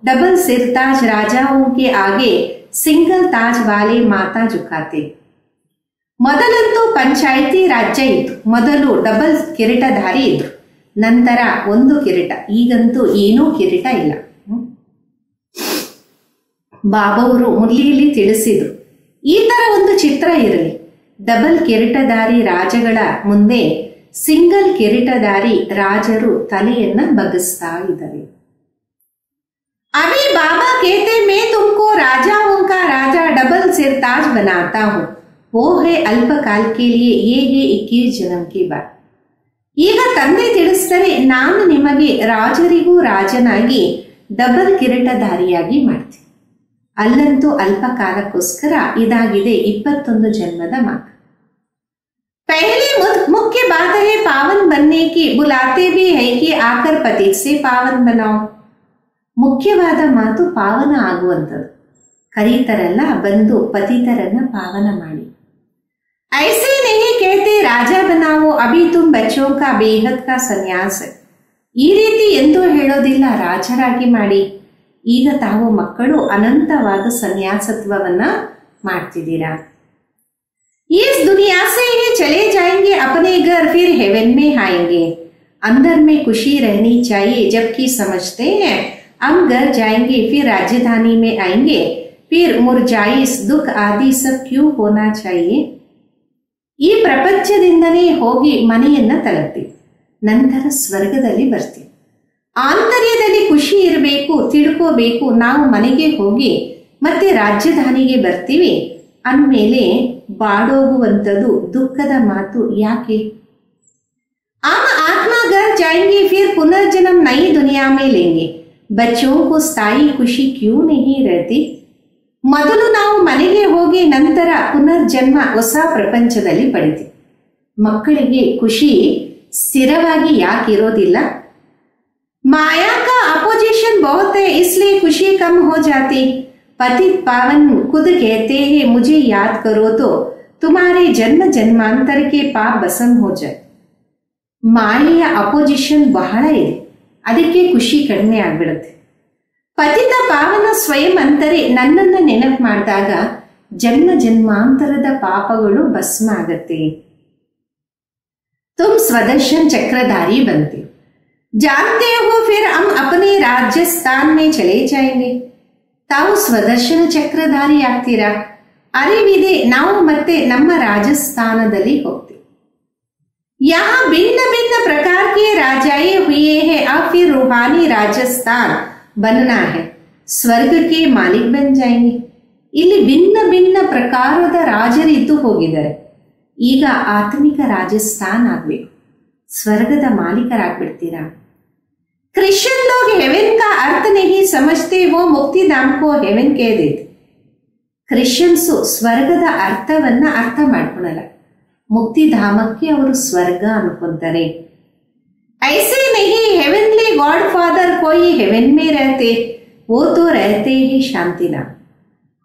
डबल सिर ताज राजाओं के आगे सिंगल ताज वाले माथा झुकाते. ಮೊದಲಂತೂ ಪಂಚಾಯಿತಿ ರಾಜ್ಯ ಇತ್ತು. ಮೊದಲು ಡಬಲ್ ಕಿರೀಟಧಾರಿ ಇದ್ರು, ನಂತರ ಒಂದು ಕಿರೀಟ, ಈಗಂತೂ ಏನೂ ಕಿರೀಟ ಇಲ್ಲ. ಬಾಬಾವರು ಮುರಳಿಯಲ್ಲಿ ತಿಳಿಸಿದ್ರು, ಈ ತರ ಒಂದು ಚಿತ್ರ ಇರಲಿ. ಡಬಲ್ ಕಿರೀಟಧಾರಿ ರಾಜಗಳ ಮುಂದೆ ಸಿಂಗಲ್ ಕಿರೀಟಧಾರಿ ರಾಜರು ತಲೆಯನ್ನ ಬಗ್ಗಿಸ್ತಾ ಇದ್ದಾರೆ. अभी बाबा कहते मैं तुमको राजाओं का राजा डबल सिरताज बनाता हूँ, वो है अल्पकाल के लिए, ये है 21 जन्म की बात. ಈಗ ತಂದೆ ತಿಳಿಸ್ತಾರೆ, ನಾನು ನಿಮಗೆ ರಾಜರಿಗೂ ರಾಜನಾಗಿ ಡಬಲ್ ಕಿರೀಟಧಾರಿಯಾಗಿ ಮಾಡ್ತೀನಿ. ಅಲ್ಲಂತೂ ಅಲ್ಪ ಕಾಲಕ್ಕೋಸ್ಕರ, ಇದಾಗಿದೆ 21 ಜನ್ಮದ ಮಾತು. पहले मुख्य बात है पावन बनने की, बुलाते भी है कि आकर पति से पावन बनाओ. ಮುಖ್ಯವಾದ ಮಾತು ಪಾವನ ಆಗುವಂಥದ್ದು. ಕರೀತರಲ್ಲ, ಬಂದು ಪತಿತರನ್ನ ಪಾವನ ಮಾಡಿ. ಐಸೆ नहीं कहते राजा बनाओ, अभी तुम बच्चों का बेहद का सन्यास. ಈ ರೀತಿ ಎಂದೂ ಹೇಳೋದಿಲ್ಲ, ರಾಜರಾಗಿ ಮಾಡಿ, ಈಗ ತಾವು ಮಕ್ಕಳು ಅನಂತವಾದ ಸನ್ಯಾಸತ್ವವನ್ನ ಮಾಡ್ತಿದ್ದೀರಾ. इस दुनिया से ही चले जाएंगे अपने घर, फिर हेवन में आएंगे. अंदर में खुशी रहनी चाहिए, जबकि समझते हैं हम घर जाएंगे फिर राजधानी में आएंगे, फिर मुरझाइस दुख आदि सब क्यों होना चाहिए. ಈ ಪ್ರಪಂಚದಿಂದನೇ ಹೋಗಿ ಮನೆಯನ್ನ ತಲುಪ್ತೀವಿ, ನಂತರ ಸ್ವರ್ಗದಲ್ಲಿ ಬರ್ತೀವಿ. ಆಂತರ್ಯದಲ್ಲಿ ಖುಷಿ ಇರಬೇಕು, ತಿಳ್ಕೋಬೇಕು. ನಾವು ಮನೆಗೆ ಹೋಗಿ ಮತ್ತೆ ರಾಜಧಾನಿಗೆ ಬರ್ತೀವಿ ಅಂದಮೇಲೆ ಬಾಡೋಗುವಂಥದ್ದು ದುಃಖದ ಮಾತು ಯಾಕೆ. हम आत्मा घर जाएंगे फिर पुनर्जन्म नई दुनिया में लेंगे, बच्चों को स्थायी खुशी क्यों नहीं रहती. ಮೊದಲು ನಾವು ಮನೆಗೆ ಹೋಗಿ ನಂತರ ಪುನರ್ಜನ್ಮ ಹೊಸ ಪ್ರಪಂಚದಲ್ಲಿ ಪಡಿತೀವಿ. ಮಕ್ಕಳಿಗೆ ಖುಷಿ ಸ್ಥಿರವಾಗಿ ಯಾಕಿರೋದಿಲ್ಲ. माया का अपोजिशन बहुत है, इसलिए खुशी कम हो जाती. पतित पावन खुद कहते हैं मुझे याद करो तो तुम्हारे जन्म जन्मांतर के पाप भस्म हो जाए. ಮಾಯೆಯ ಅಪೋಸಿಷನ್ ಬಹಳ ಇದೆ, ಅದಕ್ಕೆ ಖುಷಿ ಕಡಿಮೆ ಆಗ್ಬಿಡುತ್ತೆ. ಪತಿತ ಪಾವನ ಸ್ವಯಂ ಅಂತಾರೆ, ನನ್ನನ್ನು ನೆನಪು ಮಾಡಿದಾಗ ಜನ್ಮ ಜನ್ಮಾಂತರದ ಪಾಪಗಳು ಭಸ್ಮ ಆಗತ್ತೆ. तुम स्वदर्शन चक्रधारी बनते हो, जानते हो फिर हम अपने राजस्थान में चले जाएंगे. ತಾವು ಸ್ವದರ್ಶನ ಚಕ್ರಧಾರಿ ಆಗ್ತೀರಾ, ಅರಿವಿದೆ, ನಾವು ಮತ್ತೆ ನಮ್ಮ ರಾಜಸ್ಥಾನದಲ್ಲಿ ಹೋಗ್ತೀವಿ. यहाँ भिन्न भिन्न प्रकार के राजाएं हुए हैं, अब फिर रूहानी राजस्थान बनना है, ಸ್ವರ್ಗ ಕೆ ಮಾಲಿಕ್ ಬನ್ ಜಾಯಂಗೆ. ಇಲ್ಲಿ ಭಿನ್ನ ಭಿನ್ನ ಪ್ರಕಾರದ ರಾಜರಿದ್ದು ಹೋಗಿದ್ದಾರೆ, ಈಗ ಆತ್ಮಿಕ ರಾಜಸ್ಥಾನ್ ಆಗ್ಬೇಕು, ಸ್ವರ್ಗದ ಮಾಲೀಕರಾಗ್ಬಿಡ್ತೀರಾ. क्रिश्चियन लोग हेवन का अर्थ नहीं समझते, वो मुक्ति धाम को हेवन कह देते. ಕ್ರಿಶ್ಚಿಯನ್ಸು ಸ್ವರ್ಗದ ಅರ್ಥವನ್ನ ಅರ್ಥ ಮಾಡ್ಕೊಳಲ್ಲ, ಮುಕ್ತಿಧಾಮಕ್ಕೆ ಅವರು ಸ್ವರ್ಗ ಅನ್ಕೊಂತಾರೆ. ऐसे नहीं, हेवनली गॉड फादर कोई हेवन में रहते, वो तो रहते ही ಶಾಂತಿಧಾಮ.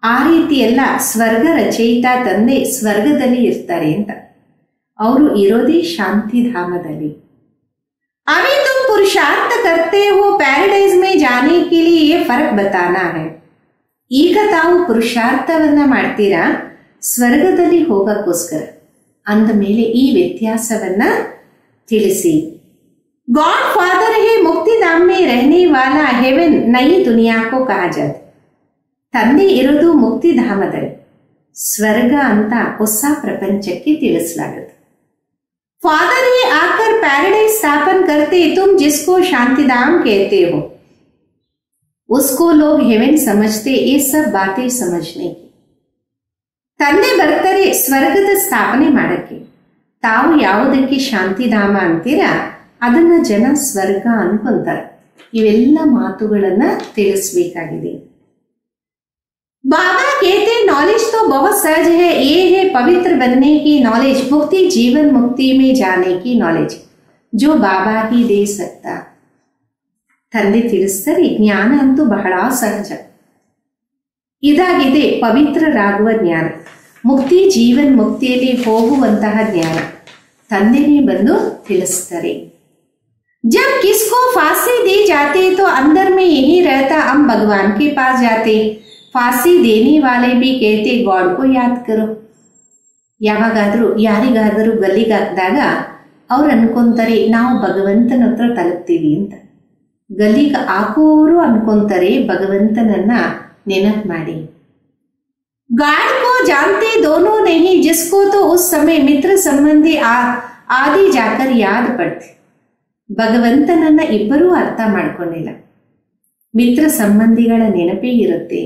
ಆ ರೀತಿ ಎಲ್ಲ ಸ್ವರ್ಗ ರಚಯಿತ ತಂದೆ ಸ್ವರ್ಗದಲ್ಲಿ ಇರ್ತಾರೆ ಅಂತ, ಅವರು ಇರೋದೇ ಶಾಂತಿಧಾಮದಲ್ಲಿ. अभी तुम पुरुषार्थ करते हो पैराडाइज में जाने के लिए, ये फर्क बताना है. ಈಗ ತಾವು ಪುರುಷಾರ್ಥವನ್ನ ಮಾಡ್ತೀರಾ ಸ್ವರ್ಗದಲ್ಲಿ ಹೋಗಕ್ಕೋಸ್ಕರ ಅಂದ ಮೇಲೆ ಈ ವ್ಯತ್ಯಾಸವನ್ನ ತಿಳಿಸಿ. गॉड फादर है मुक्तिधाम में रहने वाला, हेवन नई दुनिया को कहा जाता. ತಂದೆ ಇರೋದು ಮುಕ್ತಿಧಾಮದಲ್ಲಿ, ಸ್ವರ್ಗ ಅಂತ ಹೊಸ ಪ್ರಪಂಚಕ್ಕೆ ತಿಳಿಸಲಾಗುತ್ತೆ. फादर ही आकर पैराडाइज स्थापन करते, तुम जिसको शांतिधाम कहते हो उसको लोग हेवन समझते. ये सब बातें समझने की. ತಂದೆ ಬರ್ತಾರೆ ಸ್ವರ್ಗದ ಸ್ಥಾಪನೆ ಮಾಡಕ್ಕೆ, ತಾವು ಯಾವುದಕ್ಕೆ ಶಾಂತಿಧಾಮ ಅಂತೀರಾ ಅದನ್ನ ಜನ ಸ್ವರ್ಗ ಅನ್ಕೊಂತಾರೆ. ಇವೆಲ್ಲ ಮಾತುಗಳನ್ನ ತಿಳಿಸಬೇಕಾಗಿದೆ. बाबा कहते नॉलेज तो बहुत सहज है, ये है पवित्र बनने की नॉलेज, मुक्ति जीवन मुक्ति में जाने की नॉलेज, जो बाबा ही दे सकता. ತಂದೆ ತಿಳಿಸ್ತಾರೆ ಜ್ಞಾನ ಅಂತೂ ಬಹಳ ಸಹಜ, ಇದಾಗಿದೆ ಪವಿತ್ರರಾಗುವ ಜ್ಞಾನ, ಮುಕ್ತಿ ಜೀವನ್ ಮುಕ್ತಿಯಲ್ಲಿ ಹೋಗುವಂತಹ ಜ್ಞಾನ ತಂದೆನೇ ಬಂದು ತಿಳಿಸ್ತಾರೆ. जब किसको फांसी दी जाती तो अंदर में यही रहता, हम भगवान के पास जाते. फांसी देने वाले भी कहते गॉड को याद करो. ಯಾವಾಗಾದರೂ ಯಾರಿಗಾದರೂ ಗಲ್ಲಿಗಾಕಿದಾಗ ಅವ್ರು ಅನ್ಕೊಂತಾರೆ ನಾವು ಭಗವಂತನ ಹತ್ರ ತಲುಪ್ತೀವಿ ಅಂತ. ಗಲ್ಲಿಗೆ ಹಾಕುವವರು ಅನ್ಕೊಂತಾರೆ ಭಗವಂತನನ್ನ ನೆನಪು ಮಾಡಿ. गाड को जानते दोनों नहीं, जिसको तो उस समय मित्र संबंधी आदि जाकर याद पड़ते. ಭಗವಂತನನ್ನ ಇಬ್ಬರೂ ಅರ್ಥ ಮಾಡ್ಕೊಂಡಿಲ್ಲ, ಮಿತ್ರ ಸಂಬಂಧಿಗಳ ನೆನಪೇ ಇರುತ್ತೆ.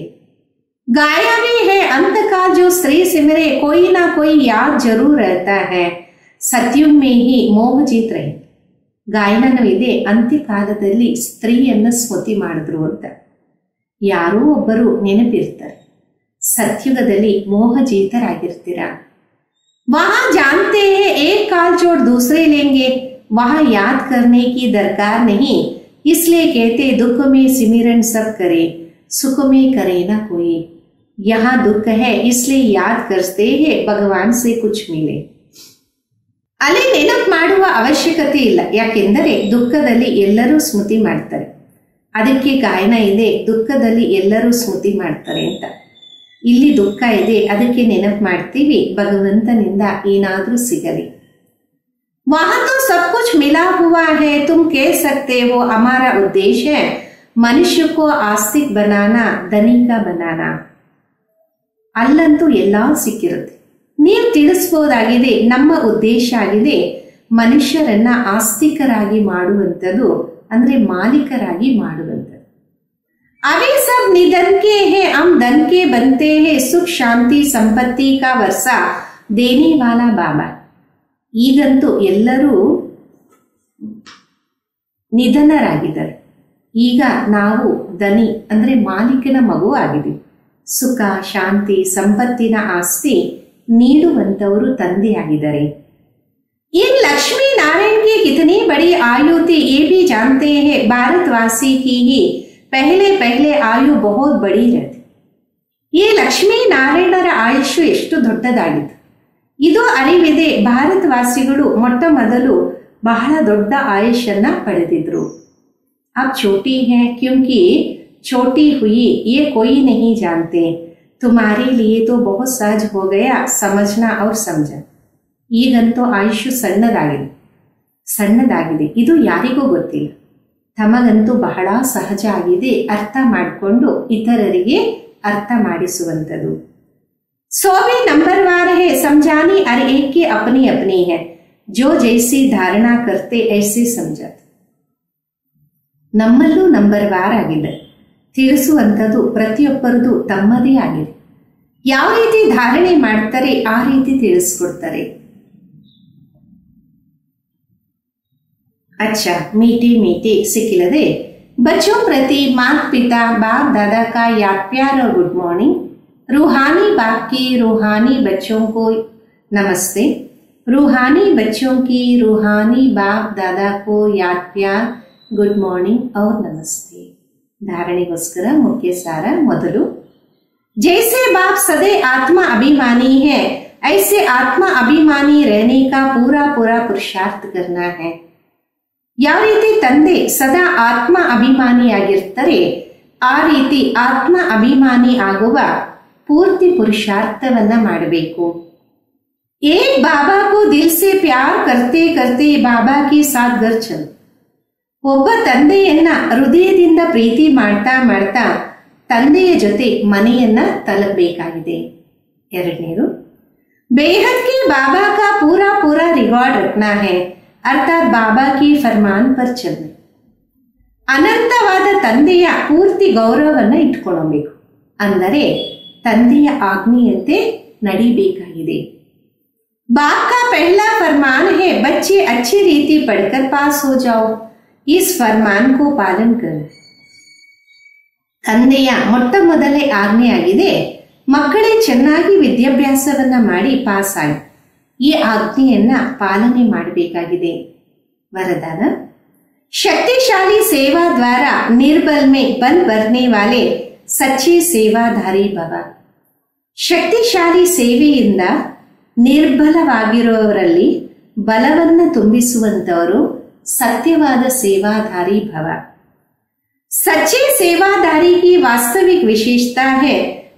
गाया भी है अंत का जो स्त्री सिमरे, कोई ना कोई याद जरूर रहता है, सत्युग में ही मोह जीत रहे. ಗಾಯನನೂ ಇದೆ, ಅಂತ್ಯಕಾಲದಲ್ಲಿ ಸ್ತ್ರೀಯನ್ನ ಸ್ಮೃತಿ ಮಾಡಿದ್ರು ಅಂತ. ಯಾರೋ ಒಬ್ಬರು ನೆನಪಿರ್ತಾರೆ, ಸತ್ಯುಗದಲ್ಲಿ ಮೋಹಜೀತರಾಗಿರ್ತೀರ. वहां जानते हैं एक काल छोड़ दूसरे लेंगे, वहां याद करने की दरकार नहीं, इसलिए कहते दुख में सिमरन सब करे, सुख में करे ना कोई. यहाँ दुख है इसलिए याद करते हैं, भगवान से कुछ मिले. ಅಲ್ಲಿ ನೆನಪು ಮಾಡುವ ಅವಶ್ಯಕತೆ ಇಲ್ಲ, ಯಾಕೆಂದರೆ ದುಃಖದಲ್ಲಿ ಎಲ್ಲರೂ ಸ್ಮೃತಿ ಮಾಡ್ತಾರೆ. ಅದಕ್ಕೆ ಗಾಯನ ಇದೆ, ದುಃಖದಲ್ಲಿ ಎಲ್ಲರೂ ಸ್ಮೃತಿ ಮಾಡ್ತಾರೆ ಅಂತ. ಇಲ್ಲಿ ದುಃಖ ಇದೆ, ಅದಕ್ಕೆ ನೆನಪು ಮಾಡ್ತೀವಿ, ಭಗವಂತನಿಂದ ಏನಾದ್ರೂ ಸಿಗಲಿ. वहां तो सब कुछ मिला हुआ है, तुम कह सकते हो हमारा उद्देश्य है मनुष्य को आस्तिक बनाना, धनी का बनाना. ಅಲ್ಲಂತೂ ಎಲ್ಲಾ ಸಿಕ್ಕಿರುತ್ತೆ. ನೀವು ತಿಳಿಸಬಹುದಾಗಿದೆ, ನಮ್ಮ ಉದ್ದೇಶ ಆಗಿದೆ ಮನುಷ್ಯರನ್ನ ಆಸ್ತಿಕರಾಗಿ ಮಾಡುವಂಥದ್ದು, ಅಂದ್ರೆ ಮಾಲೀಕರಾಗಿ ಮಾಡುವಂಥದ್ದು. अभी सब निधन के हैं, हम धन के बनते हैं, सुख शांति संपत्ति का वर्षा देने वाला बाबा. ಈಗಂತೂ ಎಲ್ಲರೂ ನಿಧನರಾಗಿದ್ದಾರೆ. ಈಗ ನಾವು ಧನಿ ಅಂದ್ರೆ ಮಾಲೀಕನ ಮಗು ಆಗಿದ್ದೀವಿ. ಸುಖ ಶಾಂತಿ ಸಂಪತ್ತಿನ ಆಸ್ತಿ ನೀಡುವಂತವರು ತಂದೆಯಾಗಿದ್ದಾರೆ. इन लक्ष्मी नारायण की कितनी बड़ी आयु थी ये भी जानते हैं, भारतवासी की ही पहले पहले आयु बहुत बड़ी रहती. ಈ ಲಕ್ಷ್ಮೀ ನಾರಾಯಣರ ಆಯುಷ್ಯು ಎಷ್ಟು ದೊಡ್ಡದಾಗಿತ್ತು, ಇದು ಅರಿವಿದೆ. ಭಾರತವಾಸಿಗಳು ಮೊಟ್ಟ ಮೊದಲು ಬಹಳ ದೊಡ್ಡ ಆಯುಷನ್ನ ಪಡೆದಿದ್ರು. अब छोटी है क्योंकि छोटी हुई ये कोई नहीं जानते, तुम्हारे लिए तो बहुत सहज हो गया समझना और समझना. ಈಗಂತೂ ಆಯುಷ್ಯು ಸಣ್ಣದಾಗಿದೆ, ಇದು ಯಾರಿಗೂ ಗೊತ್ತಿಲ್ಲ. ತಮಗಂತೂ ಬಹಳ ಸಹಜ ಆಗಿದೆ, ಅರ್ಥ ಮಾಡಿಕೊಂಡು ಇತರರಿಗೆ ಅರ್ಥ ಮಾಡಿಸುವಂಥದ್ದು. 100 नंबरवार है, समझानी हर एक की अपनी अपनी है, जो जैसी धारणा करते ऐसे समझते. ನಮ್ಮಲ್ಲೂ ನಂಬರ್ವಾರ್ ಆಗಿದೆ, ತಿಳಿಸುವಂಥದ್ದು ಪ್ರತಿಯೊಬ್ಬರದು ತಮ್ಮದೇ ಆಗಿದೆ. ಯಾವ ರೀತಿ ಧಾರಣೆ ಮಾಡ್ತಾರೆ ಆ ರೀತಿ ತಿಳಿಸ್ಕೊಡ್ತಾರೆ. अच्छा मीठे मीठे सिखिलदे बच्चों प्रति माता पिता बाप दादा का याद प्यार और गुड मॉर्निंग. रूहानी बाप की रूहानी बच्चों को नमस्ते. रूहानी बच्चों की रूहानी बाप दादा को याद प्यार गुड मॉर्निंग और नमस्ते. धारणेಗೋಸ್ಕರ मुख्य सार ಮೊದಲು, जैसे बाप सदैव आत्मा अभिमानी है ऐसे आत्मा अभिमानी रहने का पूरा पूरा पुरुषार्थ करना है. ಯಾವ ರೀತಿ ತಂದೆ ಸದಾ ಆತ್ಮ ಅಭಿಮಾನಿಯಾಗಿರ್ತಾರೆ ಆ ರೀತಿ ಆತ್ಮ ಅಭಿಮಾನಿ ಆಗುವ ಪೂರ್ತಿ ಪುರುಷಾರ್ಥವನ್ನ ಮಾಡಬೇಕು. ಏಕ್ ಬಾಬಾ ಕೋ ದಿಲ್ ಸೆ ಪ್ಯಾರ್ ಕರ್ತೆ ಕರ್ತೆ ಬಾಬಾ ಕಿ ಸಾಥ್ ಘರ್ ಚಲೋ. ಒಬ್ಬ ತಂದೆಯನ್ನ ಹೃದಯದಿಂದ ಪ್ರೀತಿ ಮಾಡ್ತಾ ಮಾಡ್ತಾ ತಂದೆಯ ಜೊತೆ ಮನೆಯನ್ನ ತಲುಪಬೇಕಾಗಿದೆ. ಎರಡನೇದು, ಬೇಹದ್ ಕಿ ಬಾಬಾ ಕಾ ಪೂರಾ ಪೂರಾ ರಿವಾರ್ಡ್ ರಖನಾ ಹೈ, ಅರ್ಥಾತ್ ಬಾಬಾ ಕಿ ಫರ್ಮಾನ್ ಪರ್ ಚಲನೆ. ಅನಂತವಾದ ತಂದೆಯ ಪೂರ್ತಿ ಗೌರವವನ್ನ ಇಟ್ಕೊಳ್ಳಬೇಕು, ಅಂದರೆ ತಂದೆಯ ಆಜ್ಞೆಯಂತೆ ನಡಿಬೇಕಾಗಿದೆ. ಬಾಪ್ ಕಾ ಪಹಲಾ ಫರ್ಮಾನ್ ಹೈ, ಬಚ್ಚೆ ಅಚ್ಚಿ ರೀತಿ ಪಡ್ಕರ್ ಪಾಸ್ ಹೋ ಜಾओ, इस फरमान को पालन करो. ತಂದೆಯ ಮೊಟ್ಟ ಮೊದಲೇ ಆಜ್ಞೆಯಾಗಿದೆ, ಮಕ್ಕಳೇ ಚೆನ್ನಾಗಿ ವಿದ್ಯಾಭ್ಯಾಸವನ್ನ ಮಾಡಿ ಪಾಸ್ ಆಗಿ. ಈ ಆಜ್ಞೆಯನ್ನ ಪಾಲನೆ ಮಾಡಬೇಕಾಗಿದೆ. ವರದಾನ, ಶಕ್ತಿಶಾಲಿ ಸೇವಾ ದ್ವಾರ ನಿರ್ಬಲ್ ಮೇ ಬಲ್ ಬರ್ನೆ ವಾಲೆ ಸಚ್ಚೆ ಸೇವಾಧಾರಿ ಭವ. ಶಕ್ತಿಶಾಲಿ ಸೇವೆಯಿಂದ ನಿರ್ಬಲವಾಗಿರುವವರಲ್ಲಿ ಬಲವನ್ನ ತುಂಬಿಸುವಂತವರು सत्यवाद सेवाधारी भव. सच्चे सेवाधारी की वास्तविक विशेषता है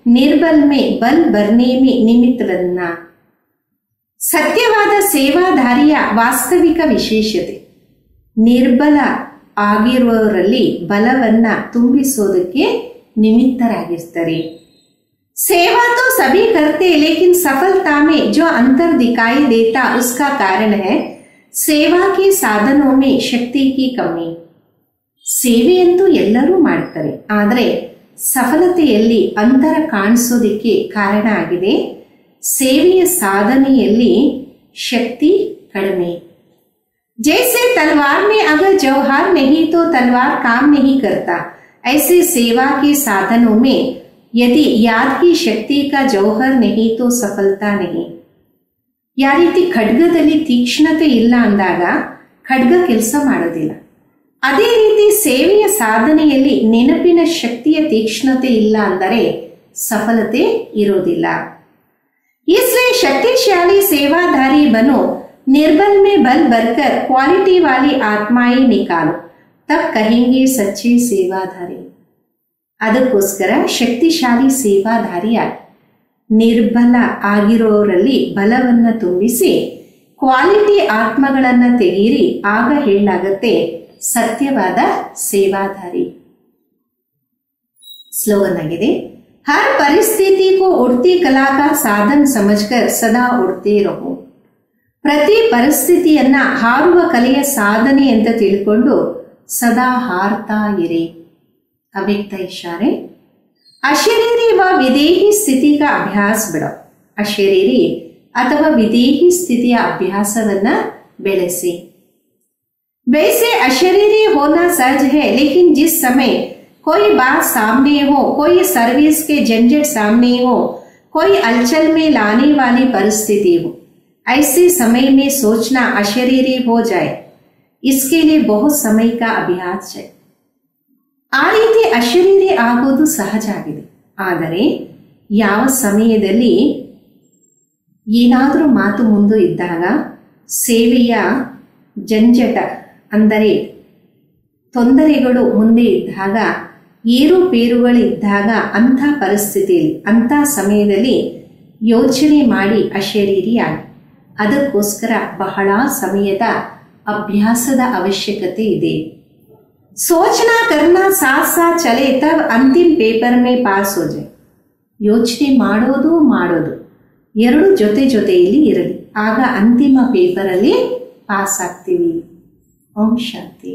निर्बल में बल भरने में निमित्त बनना. ಸತ್ಯವಾದ ಸೇವಾದಾರಿಯ ವಾಸ್ತವಿಕ ವಿಶೇಷತೆ ನಿರ್ಬಲ ಆಗಿರುವವರಲ್ಲಿ ಬಲವನ್ನ ತುಂಬಿಸೋದಕ್ಕೆ निमित्तरागिर्ತಾರೆ। सेवा तो सभी करते लेकिन सफलता में जो अंतर दिखाई देता उसका कारण है सेवा के साधनों में शक्ति की कमी। ಸೇವೆಯಂತೂ ಎಲ್ಲರೂ ಮಾಡ್ತಾರೆ, ಆದರೆ ಸಫಲತೆಯಲ್ಲಿ ಅಂತರ ಕಾಣಿಸೋದಕ್ಕೆ ಕಾರಣ ಆಗಿದೆ ಸೇವೆಯ ಸಾಧನೆಯಲ್ಲಿ ಶಕ್ತಿ ಕಡಿಮೆ। जैसे तलवार में अगर जौहर नहीं तो तलवार काम नहीं करता, ऐसे सेवा के साधनों में यदि याद की शक्ति का जौहर नहीं तो सफलता नहीं। ಯಾವ ರೀತಿ ಖಡ್ಗದಲ್ಲಿ ತೀಕ್ಷ್ಣತೆ ಇಲ್ಲ ಅಂದಾಗ ಖಡ್ಗ ಕೆಲಸ ಮಾಡೋದಿಲ್ಲ, ಅದೇ ರೀತಿ ಸೇವೆಯ ಸಾಧನೆಯಲ್ಲಿ ನೆನಪಿನ ಶಕ್ತಿಯ ತೀಕ್ಷ್ಣತೆ ಇಲ್ಲ ಅಂದರೆ ಸಫಲತೆ ಇರೋದಿಲ್ಲ। इसलिए शक्तिशाली सेवाधारी बनो, निर्बल में बल भरकर क्वालिटी वाली आत्माएं निकालो, तब कहेंगे सच्चे सेवाधारी। ಅದಕ್ಕೋಸ್ಕರ ಶಕ್ತಿಶಾಲಿ ಸೇವಾಧಾರಿಯಾಗಿ ನಿರ್ಬಲ ಆಗಿರೋರಲ್ಲಿ ಬಲವನ್ನ ತುಂಬಿಸಿ ಕ್ವಾಲಿಟಿ ಆತ್ಮಗಳನ್ನ ತೆಗೀರಿ, ಆಗ ಹೇಳಲಾಗತ್ತೆ ಸತ್ಯವಾದ ಸೇವಾಧಾರಿ। ಸ್ಲೋಗನ್ ಆಗಿದೆ, हर परिस्थिति को उड़ती कला का साधन समझकर सदा उड़ते रहो। ಪ್ರತಿ ಪರಿಸ್ಥಿತಿಯನ್ನ ಹಾರುವ ಕಲೆಯ ಸಾಧನೆ ಅಂತ ತಿಳ್ಕೊಂಡು ಸದಾ ಹಾರ್ತಾ ಇರಿ। ಅವ್ಯಕ್ತ ಇಶಾರೆ, ಅಶರೀರಿ ವ ವಿದೇಹಿ ಸ್ಥಿತಿ का अभ्यास ಬಿಡೋ, ಅಶರೀರಿ ಅಥವಾ ವಿದೇಹಿ ಸ್ಥಿತಿಯ ಅಭ್ಯಾಸವನ್ನ ಬೆಳೆಸಿ। वैसे अशरीरी होना सहज है, लेकिन जिस समय कोई बात सामने हो, कोई सर्विस के झंझट सामने हो, कोई हलचल में लाने वाली परिस्थिति हो, ऐसे समय में सोचना अशरीरी हो जाए, इसके लिए बहुत समय का अभ्यास है। ಆ ರೀತಿ ಅಶರೀರಿ ಆಗೋದು ಸಹಜ ಆಗಿದೆ, ಆದರೆ ಯಾವ ಸಮಯದಲ್ಲಿ ಏನಾದರೂ ಮಾತು ಮುಂದೆ ಇದ್ದಾಗ, ಸೇವೆಯ ಜಂಜಟ ಅಂದರೆ ತೊಂದರೆಗಳು ಮುಂದೆ ಇದ್ದಾಗ, ಏರುಪೇರುಗಳಿದ್ದಾಗ, ಅಂಥ ಪರಿಸ್ಥಿತಿಯಲ್ಲಿ ಅಂಥ ಸಮಯದಲ್ಲಿ ಯೋಚನೆ ಮಾಡಿ ಅಶರೀರಿಯಾಗಿ। ಅದಕ್ಕೋಸ್ಕರ ಬಹಳ ಸಮಯದ ಅಭ್ಯಾಸದ ಅವಶ್ಯಕತೆ ಇದೆ। सोचना करना साथ साथ चले तब अंतिम पेपर में पास हो जाए। ಯೋಚನೆ ಮಾಡೋದು ಎರಡು ಜೊತೆಯಲ್ಲಿ ಇರಲಿ, ಆಗ ಅಂತಿಮ ಪೇಪರಲ್ಲಿ ಪಾಸ್ ಆಗ್ತೀವಿ। ಓಂ ಶಾಂತಿ।